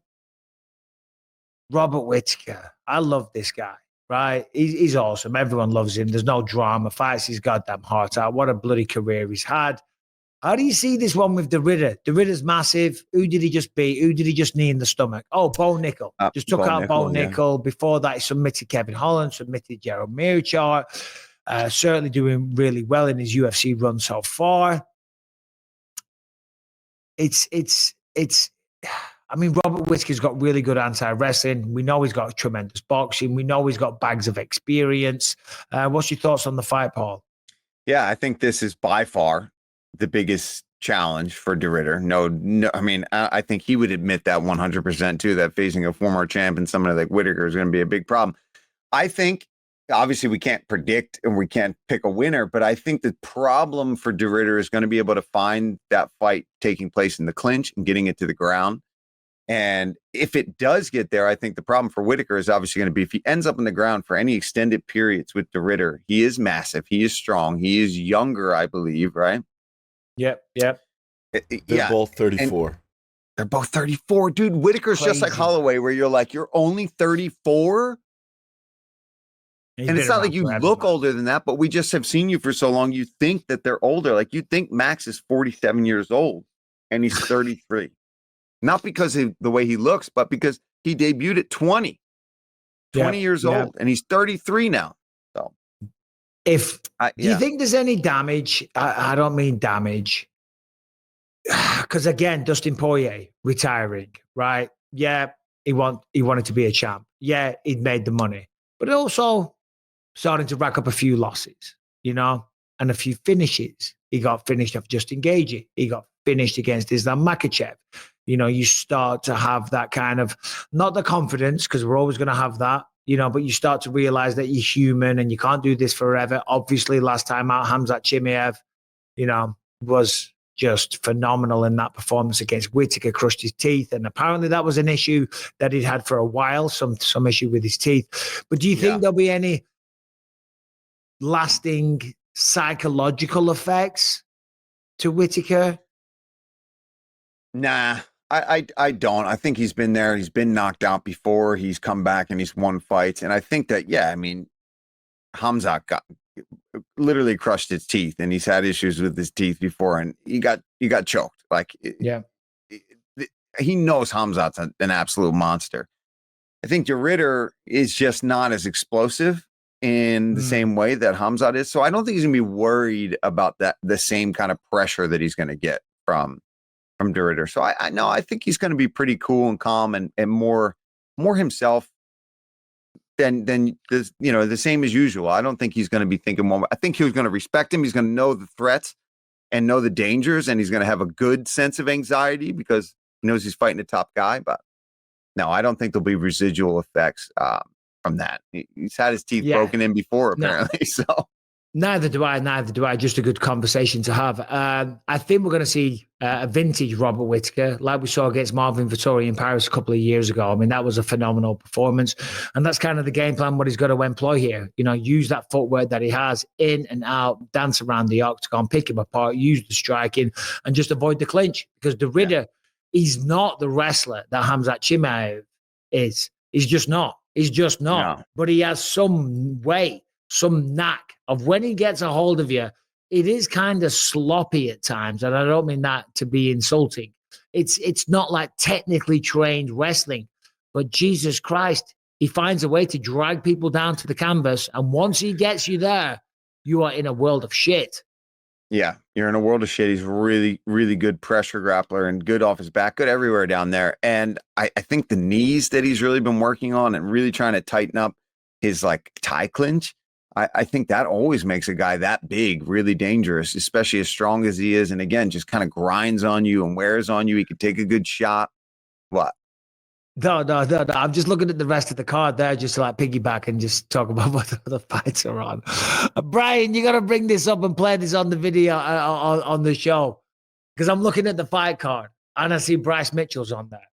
S1: Whitaker, I love this guy. Right, he's awesome. Everyone loves him. There's no drama. Fights his goddamn heart out. What a bloody career he's had. How do you see this one with Deritter? Deritter's massive. Who did he just beat? Who did he just knee in the stomach? Oh, Bo Nickel. Just took out Bo Nickel. Before that, he submitted Kevin Holland, submitted Gerald Meerschaert. Certainly doing really well in his UFC run so far. I mean, Robert Whitaker's got really good anti-wrestling. We know he's got tremendous boxing. We know he's got bags of experience. What's your thoughts on the fight, Paul?
S3: Yeah, I think this is by far the biggest challenge for Deritter. No, I mean, I think he would admit that 100% too, that facing a former champ and somebody like Whitaker is going to be a big problem. I think, obviously, we can't predict and we can't pick a winner, but I think the problem for Deritter is going to be able to find that fight taking place in the clinch and getting it to the ground. And if it does get there, I think the problem for Whitaker is obviously going to be if he ends up on the ground for any extended periods with Deritter. He is massive. He is strong. He is younger, I believe, right?
S1: Yep.
S4: They're both 34.
S3: They're both 34. Dude, Whitaker's just like Halloway, where you're like, you're only 34? And it's not like you look older than that, but we just have seen you for so long. You think that they're older. Like, you think Max is 47 years old, and he's 33. Not because of the way he looks, but because he debuted at 20 years old, and he's 33 now. So,
S1: do you think there's any damage? I don't mean damage, because again, Dustin Poirier retiring, right? Yeah, he wanted to be a champ. Yeah, he'd made the money, but also starting to rack up a few losses, and a few finishes. He got finished off Justin Gaethje. He got finished against Islam Makhachev. You start to have that kind of, not the confidence, because we're always going to have that, but you start to realize that you're human and you can't do this forever. Obviously, last time out, Khamzat Chimaev, was just phenomenal in that performance against Whitaker, crushed his teeth. And apparently that was an issue that he'd had for a while, some issue with his teeth. But do you think there'll be any lasting psychological effects to Whitaker?
S3: Nah, I don't. I think he's been there. He's been knocked out before. He's come back and he's won fights. And I think that, Khamzat literally crushed his teeth, and he's had issues with his teeth before, and he got choked. He knows Khamzat's an absolute monster. I think Deritter is just not as explosive in the same way that Khamzat is. So I don't think he's gonna be worried about that, the same kind of pressure that he's gonna get from from Deritter. So I know, I think he's going to be pretty cool and calm and more himself than this, the same as usual. I don't think he's going to be thinking more. I think he's going to respect him. He's going to know the threats and know the dangers, and he's going to have a good sense of anxiety because he knows he's fighting a top guy. But no, I don't think there'll be residual effects from that. He's had his teeth broken in before, apparently. No. So
S1: neither do I. Just a good conversation to have. I think we're going to see a vintage Robert Whitaker, like we saw against Marvin Vettori in Paris a couple of years ago. I mean, that was a phenomenal performance, and that's kind of the game plan. What he's got to employ here, use that footwork that he has in and out, dance around the octagon, pick him apart, use the striking, and just avoid the clinch. Because Deritter, he's not the wrestler that Khamzat Chimaev is. He's just not. No. But he has some way, some knack of when he gets a hold of you, it is kind of sloppy at times. And I don't mean that to be insulting. It's not like technically trained wrestling, but Jesus Christ, he finds a way to drag people down to the canvas. And once he gets you there, you are in a world of shit.
S3: Yeah, you're in a world of shit. He's really, really good pressure grappler and good off his back, good everywhere down there. And I think the knees that he's really been working on and really trying to tighten up his like tie clinch, I think that always makes a guy that big really dangerous, especially as strong as he is. And again, just kind of grinds on you and wears on you. He could take a good shot. What?
S1: No. I'm just looking at the rest of the card there, just to like piggyback and just talk about what the fights are on. Brian, you got to bring this up and play this on the video on the show, because I'm looking at the fight card and I see Bryce Mitchells on there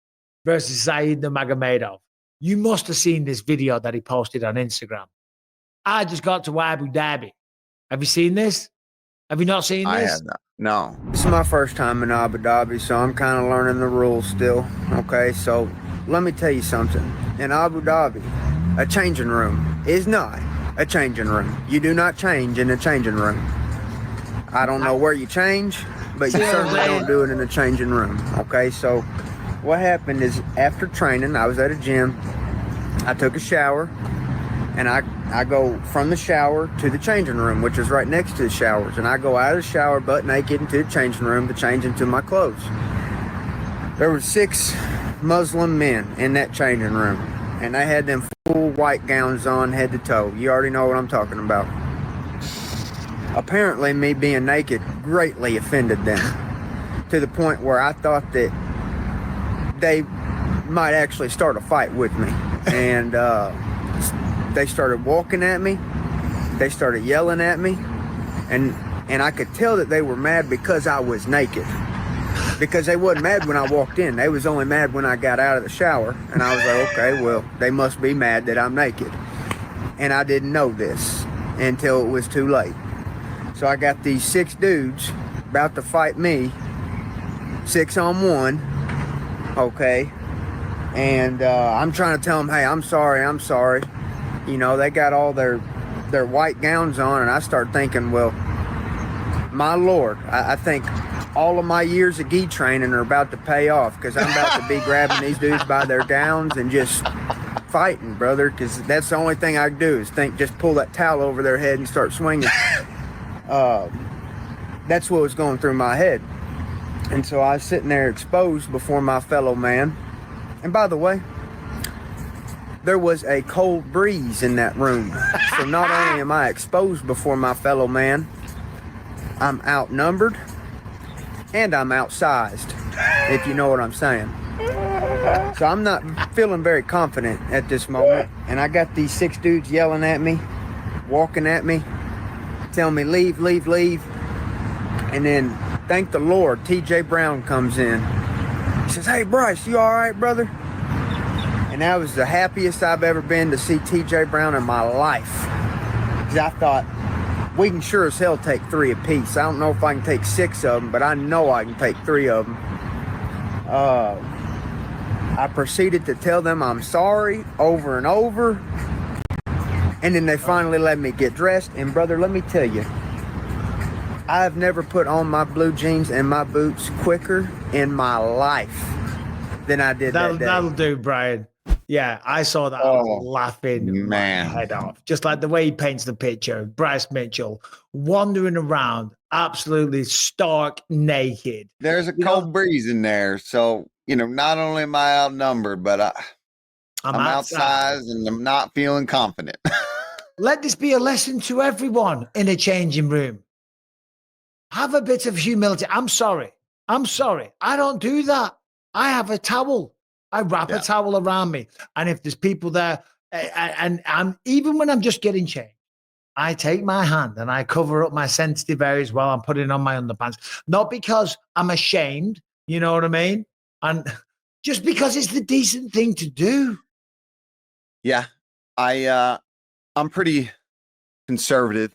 S1: versus Saeed Nurmagomedov. You must have seen this video that he posted on Instagram. I just got to Abu Dhabi. Have you seen this? Have you not seen this?
S3: I have not. No.
S6: This is my first time in Abu Dhabi, so I'm kind of learning the rules still. Okay, so let me tell you something. In Abu Dhabi, a changing room is not a changing room. You do not change in a changing room. I don't know where you change, but you certainly don't do it in a changing room. Okay, so what happened is after training, I was at a gym. I took a shower, and I go from the shower to the changing room, which is right next to the showers. And I go out of the shower butt naked into the changing room to change into my clothes. There were 6 Muslim men in that changing room, and they had them full white gowns on head to toe. You already know what I'm talking about. Apparently, me being naked greatly offended them, to the point where I thought that they might actually start a fight with me. And they started walking at me. They started yelling at me. And I could tell that they were mad because I was naked. Because they wasn't mad when I walked in. They was only mad when I got out of the shower. And I was like, okay, well, they must be mad that I'm naked. And I didn't know this until it was too late. So I got these 6 dudes about to fight me, 6-on-1, okay? And I'm trying to tell them, hey, I'm sorry. You know, they got all their white gowns on, and I start thinking, well, my Lord, I think all of my years of gi training are about to pay off, because I'm about to be grabbing these dudes by their gowns and just fighting, brother, because that's the only thing I can do is just pull that towel over their head and start swinging. That's what was going through my head. And so I was sitting there exposed before my fellow man. And by the way, there was a cold breeze in that room. So not only am I exposed before my fellow man, I'm outnumbered and I'm outsized, if you know what I'm saying. So I'm not feeling very confident at this moment. And I got these 6 dudes yelling at me, walking at me, telling me leave. And then, thank the Lord, TJ Brown comes in. He says, hey, Bryce, you all right, brother? And that was the happiest I've ever been to see TJ Brown in my life. Because I thought, we can sure as hell take 3 apiece. I don't know if I can take 6 of them, but I know I can take 3 of them. I proceeded to tell them I'm sorry over and over. And then they finally let me get dressed. And brother, let me tell you, I've never put on my blue jeans and my boots quicker in my life than I did that day.
S1: That'll do, Brian. Yeah, I saw that. I was laughing my
S3: man.
S1: head off. Just like the way he paints the picture. Bryce Mitchell wandering around, absolutely stark naked.
S3: There's a cold breeze in there. So, not only am I outnumbered, but I'm outsized and I'm not feeling confident.
S1: Let this be a lesson to everyone in a changing room. Have a bit of humility. I'm sorry. I don't do that. I have a towel. I wrap a towel around me. And if there's people there, and I'm even when I'm just getting changed, I take my hand and I cover up my sensitive areas while I'm putting on my underpants. Not because I'm ashamed, you know what I mean? And just because it's the decent thing to do.
S3: Yeah. I'm pretty conservative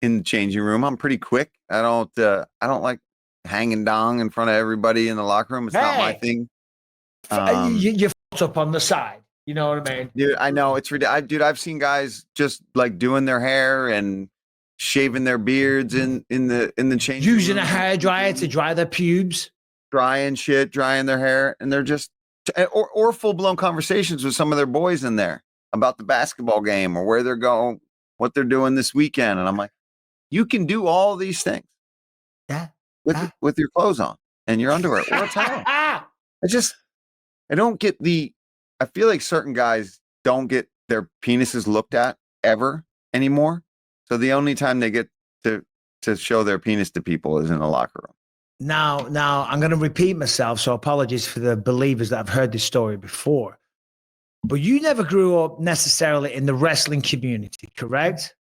S3: in the changing room. I'm pretty quick. I don't like hanging dong in front of everybody in the locker room. It's not my thing.
S1: You're up on the side. You know what I mean?
S3: Dude, I know it's ridiculous. Dude, I've seen guys just like doing their hair and shaving their beards in the changing
S1: using
S3: room.
S1: a hair dryer to dry their pubes,
S3: drying their hair, and they're just or full blown conversations with some of their boys in there about the basketball game or where they're going, what they're doing this weekend. And I'm like, you can do all these things, with your clothes on and your underwear or a towel. I don't get I feel like certain guys don't get their penises looked at ever anymore. So the only time they get to show their penis to people is in the locker room.
S1: Now I'm going to repeat myself. So apologies for the believers that have heard this story before, but you never grew up necessarily in the wrestling community, correct?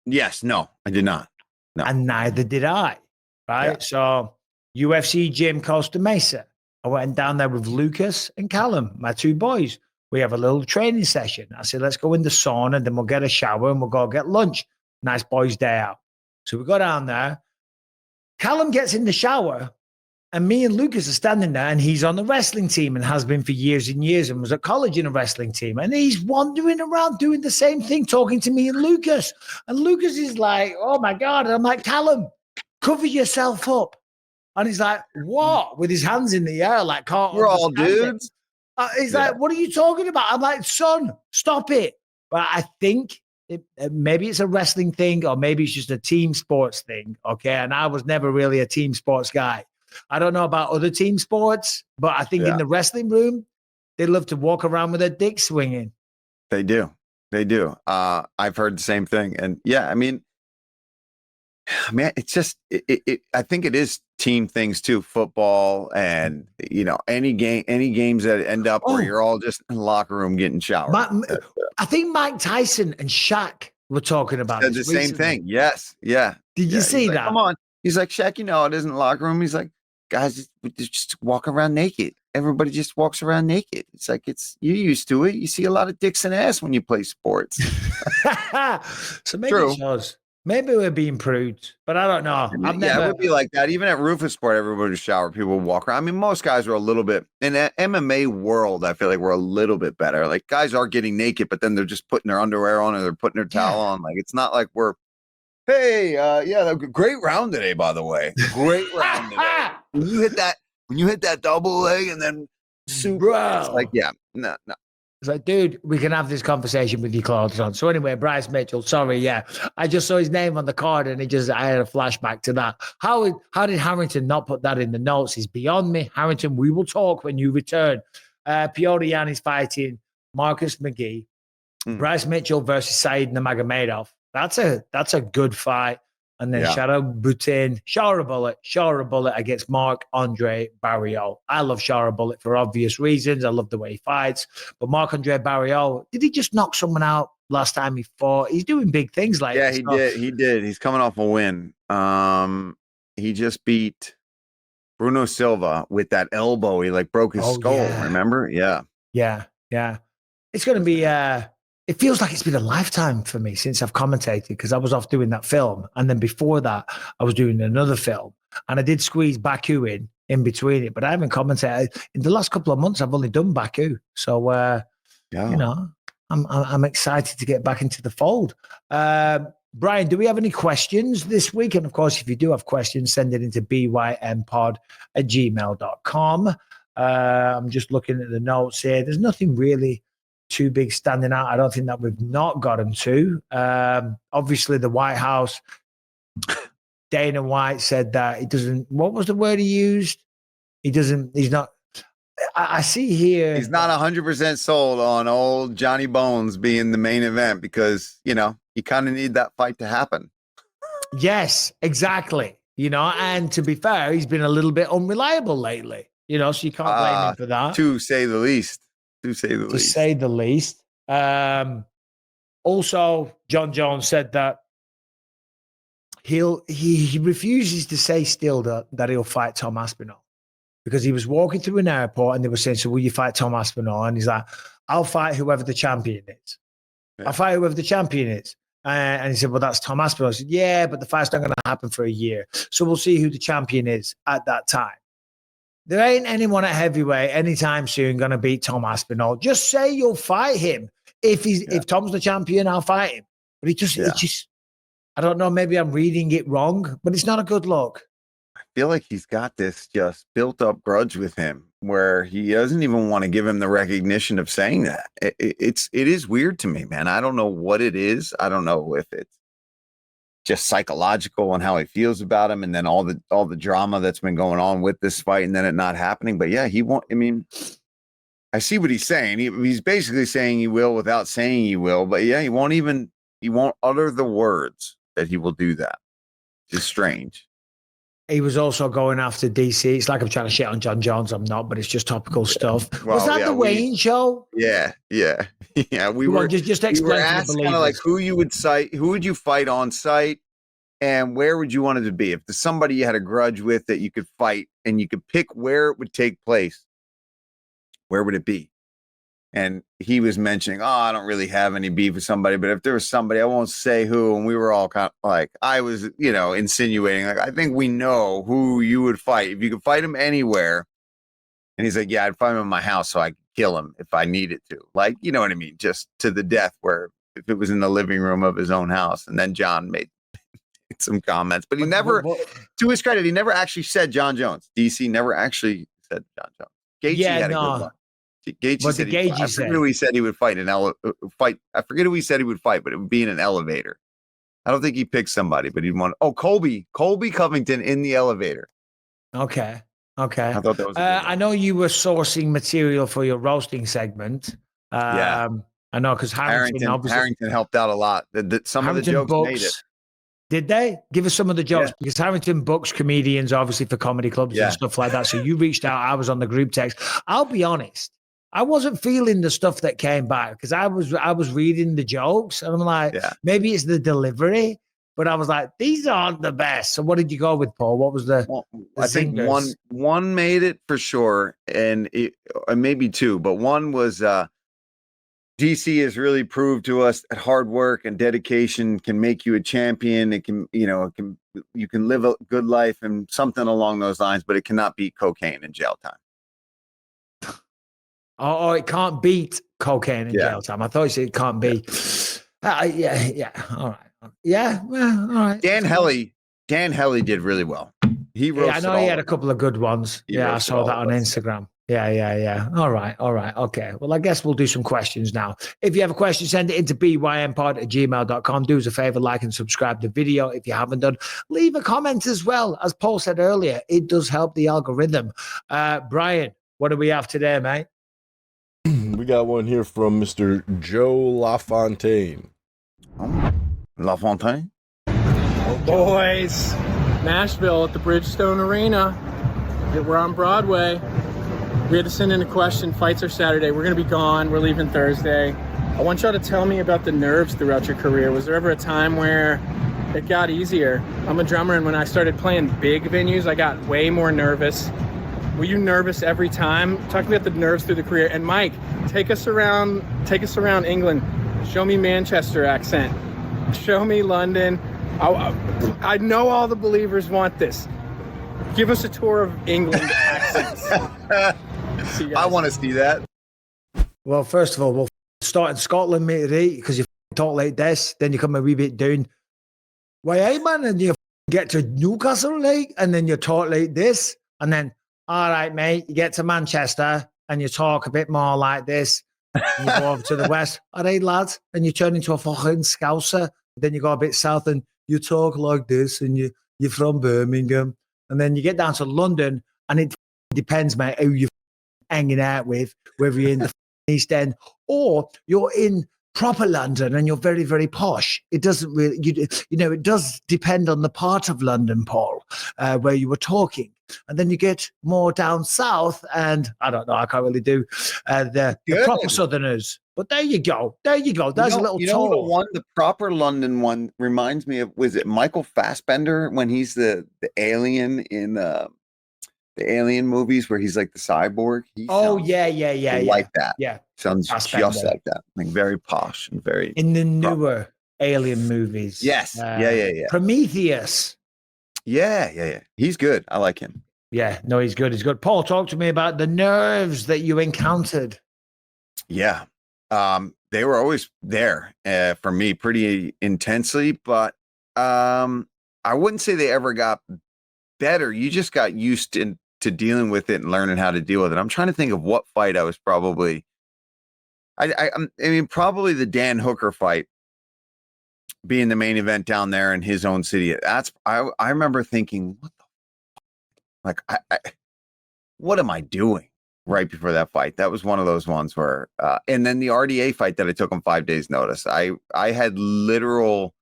S3: Yes. No, I did not. No.
S1: And neither did I. Right. Yeah. So UFC gym, Costa Mesa. I went down there with Lucas and Callum, my two boys. We have a little training session. I said, let's go in the sauna, and then we'll get a shower and we'll go get lunch. Nice boys' day out. So we go down there. Callum gets in the shower, and me and Lucas are standing there, and he's on the wrestling team and has been for years and years and was at college in a wrestling team. And he's wandering around doing the same thing, talking to me and Lucas. And Lucas is like, oh, my God. And I'm like, Callum, cover yourself up. And he's like, what? With his hands in the air, like, can't
S3: we're all dudes.
S1: He's like, what are you talking about? I'm like, son, stop it. But I think maybe it's a wrestling thing or maybe it's just a team sports thing. Okay. And I was never really a team sports guy. I don't know about other team sports, but I think in the wrestling room, they love to walk around with their dick swinging.
S3: They do. I've heard the same thing. And it's just, I think it is team things too, football and, any games that end up where you're all just in the locker room getting showered.
S1: I think Mike Tyson and Shaq were talking about
S3: the same thing. Yes. Yeah.
S1: Did you see that?
S3: Come on. He's like, Shaq, it isn't the locker room. He's like, guys, just walk around naked. Everybody just walks around naked. It's like, you're used to it. You see a lot of dicks and ass when you play sports.
S1: So maybe it shows. Maybe we're being prudes, but I don't know.
S3: It would be like that. Even at Rufus Sport, everybody would shower. People would walk around. Most guys are a little bit in the MMA world. I feel like we're a little bit better. Like guys are getting naked, but then they're just putting their underwear on or they're putting their towel on. Like it's not like we're, hey, great round today, by the way. Great round today. When you hit that double leg and then
S1: bro.
S3: It's like, no.
S1: It's like, dude, we can have this conversation with your clothes on. So anyway, Bryce Mitchell, sorry, I just saw his name on the card and I had a flashback to that. How did Harrington not put that in the notes? Is beyond me. Harrington, we will talk when you return. Piotr Yan is fighting Marcus McGee. Bryce Mitchell versus Said Nurmagomedov. That's a good fight. And then Shara Bullet against Marc-Andre Barriault. I love Shara Bullet for obvious reasons. I love the way he fights. But Marc-Andre Barriault, did he just knock someone out last time he fought? He's doing big things like
S3: this. Yeah, he did. He's coming off a win. He just beat Bruno Silva with that elbow. He broke his skull, remember? Yeah. It's going to be... It feels like it's been a lifetime for me since I've commentated because I was off doing that film. And then before that, I was doing another film. And I did squeeze Baku in between it, but I haven't commentated. In the last couple of months, I've only done Baku. So, I'm excited to get back into the fold. Brian, do we have any questions this week? And of course, if you do have questions, send it into bympod@gmail.com. I'm just looking at the notes here. There's nothing really
S1: too big standing out. I don't think that we've not got them to. Obviously, the White House, Dana White said that he doesn't. What was the word he used? He's not. I see here.
S3: He's not 100% sold on old Johnny Bones being the main event because, you kind of need that fight to happen.
S1: Yes, exactly. And to be fair, he's been a little bit unreliable lately, so you can't blame him for that.
S3: To say the least.
S1: Also, Jon Jones said that he refuses to say still that he'll fight Tom Aspinall because he was walking through an airport and they were saying, so will you fight Tom Aspinall? And he's like, I'll fight whoever the champion is. Yeah. I'll fight whoever the champion is. And he said, well, that's Tom Aspinall. I said, yeah, but the fight's not going to happen for a year. So we'll see who the champion is at that time. There ain't anyone at heavyweight anytime soon going to beat Tom Aspinall. Just say you'll fight him. If Tom's the champion, I'll fight him. But it just, I don't know, maybe I'm reading it wrong, but it's not a good look.
S3: I feel like he's got this just built up grudge with him where he doesn't even want to give him the recognition of saying that. It is weird to me, man. I don't know what it is. I don't know if it's just psychological and how he feels about him, and then all the drama that's been going on with this fight, and then it not happening. But yeah, he won't. I mean, I see what he's saying. He's basically saying he will without saying he will. But yeah, he won't utter the words that he will do that. It's strange.
S1: He was also going after DC. It's like I'm trying to shit on Jon Jones. I'm not, but it's just topical stuff. Well, was that the Wayne show?
S3: Yeah. We
S1: were just explain
S3: asked kind of like who you would cite, who would you fight on site, and where would you want it to be? If there's somebody you had a grudge with that you could fight, and you could pick where it would take place, where would it be? And he was mentioning, I don't really have any beef with somebody, but if there was somebody, I won't say who. And we were all kind of like, I was, insinuating, like, I think we know who you would fight. If you could fight him anywhere. And he's like, yeah, I'd fight him in my house so I could kill him if I needed to. Like, you know what I mean? Just to the death, where if it was in the living room of his own house. And then John made some comments, but he never, to his credit, he never actually said Jon Jones. DC never actually said Jon Jones. Gaethje had a good one. Gaethje said I forget who he said he would fight I forget who he said he would fight, but it would be in an elevator. I don't think he picked somebody, but he'd want. Oh, Colby Covington in the elevator.
S1: Okay.
S3: I thought that was.
S1: I know you were sourcing material for your roasting segment. I know because
S3: Harrington helped out a lot. Some of the jokes made it.
S1: Did they give us some of the jokes? Yeah. Because Harrington books comedians, obviously, for comedy clubs and stuff like that. So you reached out. I was on the group text. I'll be honest. I wasn't feeling the stuff that came back because I was reading the jokes and I'm like, maybe it's the delivery, but I was like, these aren't the best. So what did you go with, Paul? What was the
S3: I think one made it for sure, and maybe two, but one was DC has really proved to us that hard work and dedication can make you a champion. It can, you can live a good life and something along those lines, but it cannot beat cocaine in jail time.
S1: Oh, it can't beat cocaine in jail time. I thought you said it can't be. Yeah. All right. Yeah. Well, all right.
S3: Dan Hellie did really well. He wrote.
S1: I know he had a couple of good ones. I saw that on Instagram. Yeah. All right. Okay. Well, I guess we'll do some questions now. If you have a question, send it into bympod@gmail.com. Do us a favor, like and subscribe to the video if you haven't done. Leave a comment as well. As Paul said earlier, it does help the algorithm. Brian, what do we have today, mate?
S4: We got one here from Mr. Joe LaFontaine.
S3: LaFontaine?
S7: Boys, Nashville at the Bridgestone Arena. We're on Broadway. We had to send in a question. Fights are Saturday. We're going to be gone. We're leaving Thursday. I want y'all to tell me about the nerves throughout your career. Was there ever a time where it got easier? I'm a drummer, and when I started playing big venues, I got way more nervous. Were you nervous every time? Talk to me about the nerves through the career. And Mike, take us around England. Show me Manchester accent. Show me London. I know all the believers want this. Give us a tour of England accents.
S3: I want to see that.
S1: Well, first of all, we'll start in Scotland, mate, right? Because you talk like this, then you come a wee bit down. Why, hey, man, and you get to Newcastle, like, and then you talk like this, and then, all right, mate, you get to Manchester, and you talk a bit more like this, And you go over to the west, all right, lads, and you turn into a fucking scouser. Then you go a bit south and you talk like this, and you're from Birmingham. And then you get down to London, and it depends, mate, who you're hanging out with, whether you're in the East End or you're in proper London and you're very, very posh. It doesn't really, it does depend on the part of London, Paul, where you were talking. And then you get more down south, and I don't know, I can't really do the proper Southerners. But there you go. There's a little tour.
S3: The proper London one reminds me of, was it Michael Fassbender when he's the alien in the alien movies where he's like the cyborg?
S1: Like
S3: that.
S1: Yeah.
S3: Sounds just like that. Like very posh and very
S1: in the newer alien movies.
S3: Yes. Yeah.
S1: Prometheus.
S3: Yeah. He's good. I like him.
S1: Yeah, no, he's good. Paul, talk to me about the nerves that you encountered.
S3: Yeah. They were always there for me pretty intensely, but I wouldn't say they ever got better. You just got used to dealing with it and learning how to deal with it. I'm trying to think of what fight I was probably, I mean, probably the Dan Hooker fight being the main event down there in his own city. I remember thinking, what am I doing right before that fight? That was one of those ones where, and then the RDA fight that I took on 5 days notice. I had literal,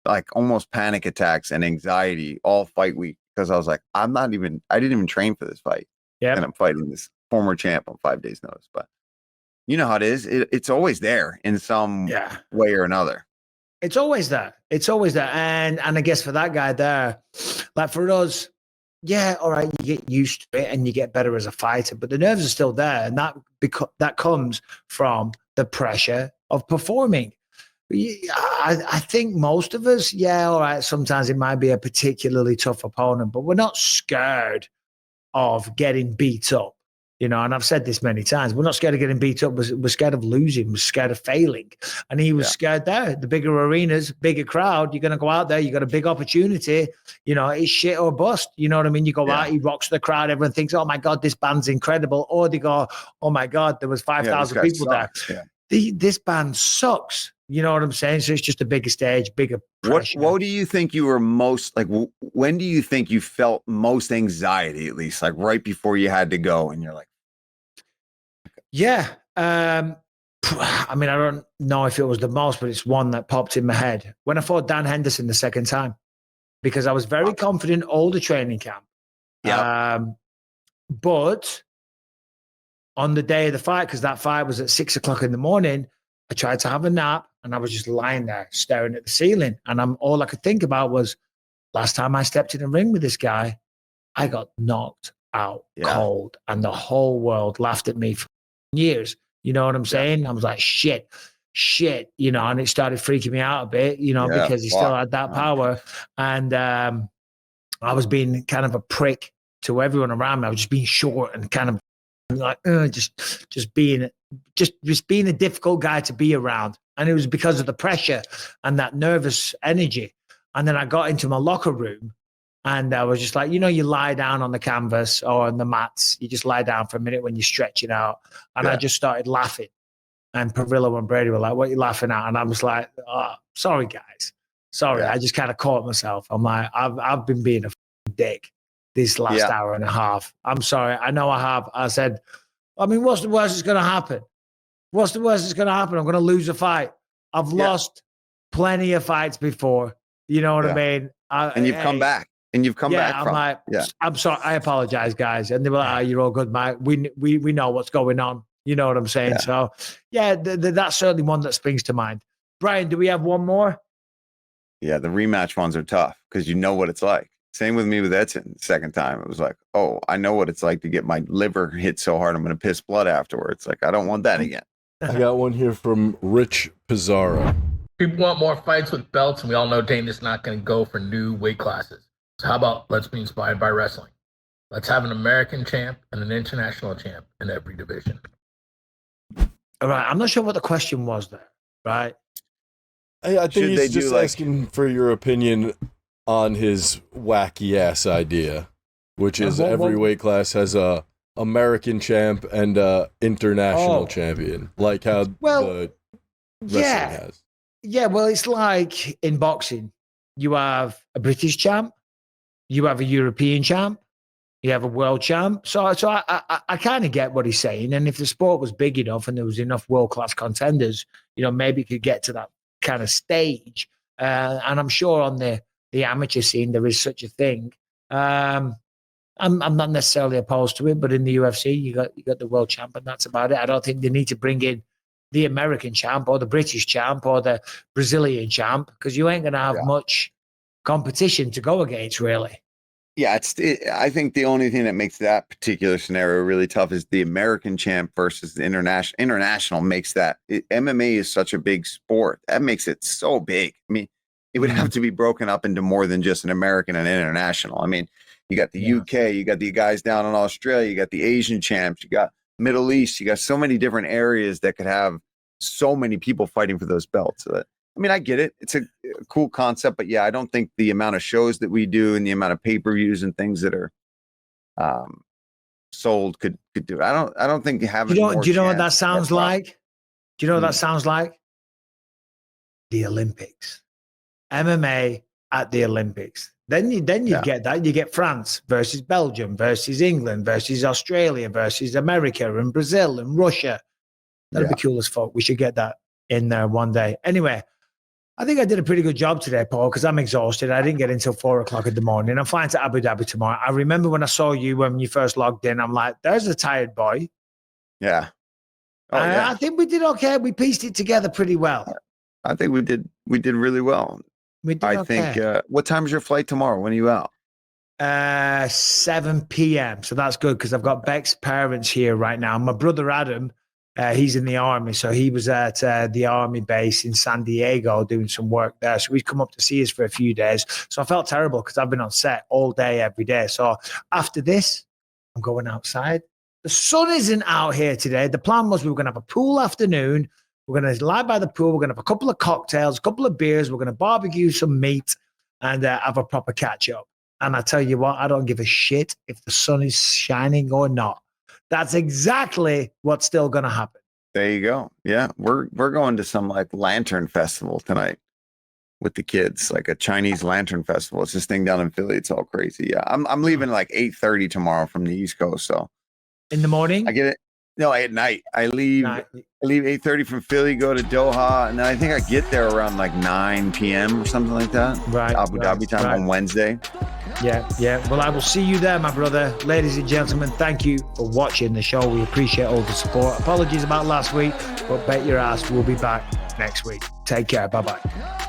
S3: like almost panic attacks and anxiety all fight week because I was like, I didn't even train for this fight.
S1: Yeah.
S3: And I'm fighting this former champ on 5 days notice, but you know how it is. It's always there in some way or another.
S1: It's always there. And I guess for that guy there, like for us, yeah, all right, you get used to it and you get better as a fighter, but the nerves are still there. And that comes from the pressure of performing. I think most of us, all right, sometimes it might be a particularly tough opponent, but we're not scared of getting beat up. And I've said this many times, we're not scared of getting beat up. We're scared of losing. We're scared of failing. And he was scared there. The bigger arenas, bigger crowd, you're going to go out there. You got a big opportunity. It's shit or bust. You know what I mean? You go out, he rocks the crowd. Everyone thinks, oh, my God, this band's incredible. Or they go, oh, my God, there was 5,000 people there. Yeah. This band sucks. You know what I'm saying? So it's just a bigger stage, bigger pressure.
S3: What do you think you were most, like, when do you think you felt most anxiety, at least, like right before you had to go and you're like,
S1: yeah. I mean, I don't know if it was the most, but it's one that popped in my head. When I fought Dan Henderson the second time, because I was very confident all the training camp.
S3: Yeah.
S1: But on the day of the fight, because that fight was at 6 o'clock in the morning, I tried to have a nap and I was just lying there staring at the ceiling. And all I could think about was last time I stepped in a ring with this guy, I got knocked out cold and the whole world laughed at me for years. You know what I'm saying? I was like, shit, and it started freaking me out a bit, because he still had that power. And I was being kind of a prick to everyone around me. I was just being short and kind of like, just being a difficult guy to be around. And it was because of the pressure and that nervous energy. And then I got into my locker room and I was just like, you lie down on the canvas or on the mats. You just lie down for a minute when you're stretching out. And I just started laughing. And Parillo and Brady were like, what are you laughing at? And I was like, oh, sorry, guys. Sorry. I just kind of caught myself. I'm like, I've been being a dick this last hour and a half. I'm sorry. I know I have. I said, I mean, what's the worst that's going to happen? What's the worst that's going to happen? I'm going to lose a fight. I've lost plenty of fights before. You know what I mean?
S3: And you've come back. And you've come back from.
S1: I'm like, I'm sorry. I apologize, guys. And they were like, you're all good, mate. We know what's going on. You know what I'm saying? So, that's certainly one that springs to mind. Brian, do we have one more?
S3: Yeah, the rematch ones are tough because you know what it's like. Same with me with Edson. The second time, it was like, oh, I know what it's like to get my liver hit so hard I'm going to piss blood afterwards. Like, I don't want that again.
S4: I got one here from Rich Pizarro.
S8: People want more fights with belts, and we all know Dana's not going to go for new weight classes. So how about let's be inspired by wrestling? Let's have an American champ and an international champ in every division.
S1: All right. I'm not sure what the question was there, right?
S4: I think he's just asking for your opinion on his wacky ass idea, which is every weight class has a American champ and international champion, like how the wrestling has.
S1: Yeah, well, it's like in boxing, you have a British champ, you have a European champ, you have a world champ. So I kind of get what he's saying. And if the sport was big enough and there was enough world-class contenders, maybe it could get to that kind of stage. And I'm sure on the amateur scene, there is such a thing. I'm not necessarily opposed to it, but in the UFC, you got the world champ, and that's about it. I don't think they need to bring in the American champ or the British champ or the Brazilian champ, because you ain't going to have much competition to go against, really.
S3: Yeah, I think the only thing that makes that particular scenario really tough is the American champ versus the international. International makes that MMA is such a big sport. That makes it so big. I mean, it would have to be broken up into more than just an American and international. I mean, you got the UK, you got the guys down in Australia, you got the Asian champs, you got Middle East, you got so many different areas that could have so many people fighting for those belts. So I get it. It's a cool concept, but yeah, I don't think the amount of shows that we do and the amount of pay-per-views and things that are sold could do it. I don't think having.
S1: Do you know what that sounds like? Do you know what that sounds like? The Olympics, MMA at the Olympics. Then you get that. You get France versus Belgium versus England versus Australia versus America and Brazil and Russia. That'd be cool as fuck. We should get that in there one day. Anyway, I think I did a pretty good job today, Paul, because I'm exhausted. I didn't get until 4:00 in the morning. I'm flying to Abu Dhabi tomorrow. I remember when I saw you when you first logged in, I'm like, there's a tired boy.
S3: Yeah. I
S1: think we did okay. We pieced it together pretty well.
S3: I think we did really well. I think, what time is your flight tomorrow? When are you out?
S1: 7 p.m. So that's good because I've got Beck's parents here right now. My brother Adam, he's in the army. So he was at the army base in San Diego doing some work there. So he's come up to see us for a few days. So I felt terrible because I've been on set all day, every day. So after this, I'm going outside. The sun isn't out here today. The plan was we were going to have a pool afternoon. We're going to lie by the pool. We're going to have a couple of cocktails, a couple of beers. We're going to barbecue some meat and have a proper catch up. And I tell you what, I don't give a shit if the sun is shining or not. That's exactly what's still going to happen.
S3: There you go. Yeah, we're going to some like lantern festival tonight with the kids, like a Chinese lantern festival. It's this thing down in Philly. It's all crazy. Yeah, I'm leaving like 8:30 tomorrow from the East Coast. So
S1: in the morning,
S3: I get it. No, at night. I leave 8:30 from Philly, go to Doha, and then I think I get there around like 9 p.m. or something like that.
S1: Right.
S3: Abu Dhabi time on Wednesday.
S1: Yeah. Well, I will see you there, my brother. Ladies and gentlemen, thank you for watching the show. We appreciate all the support. Apologies about last week, but bet your ass we'll be back next week. Take care. Bye-bye.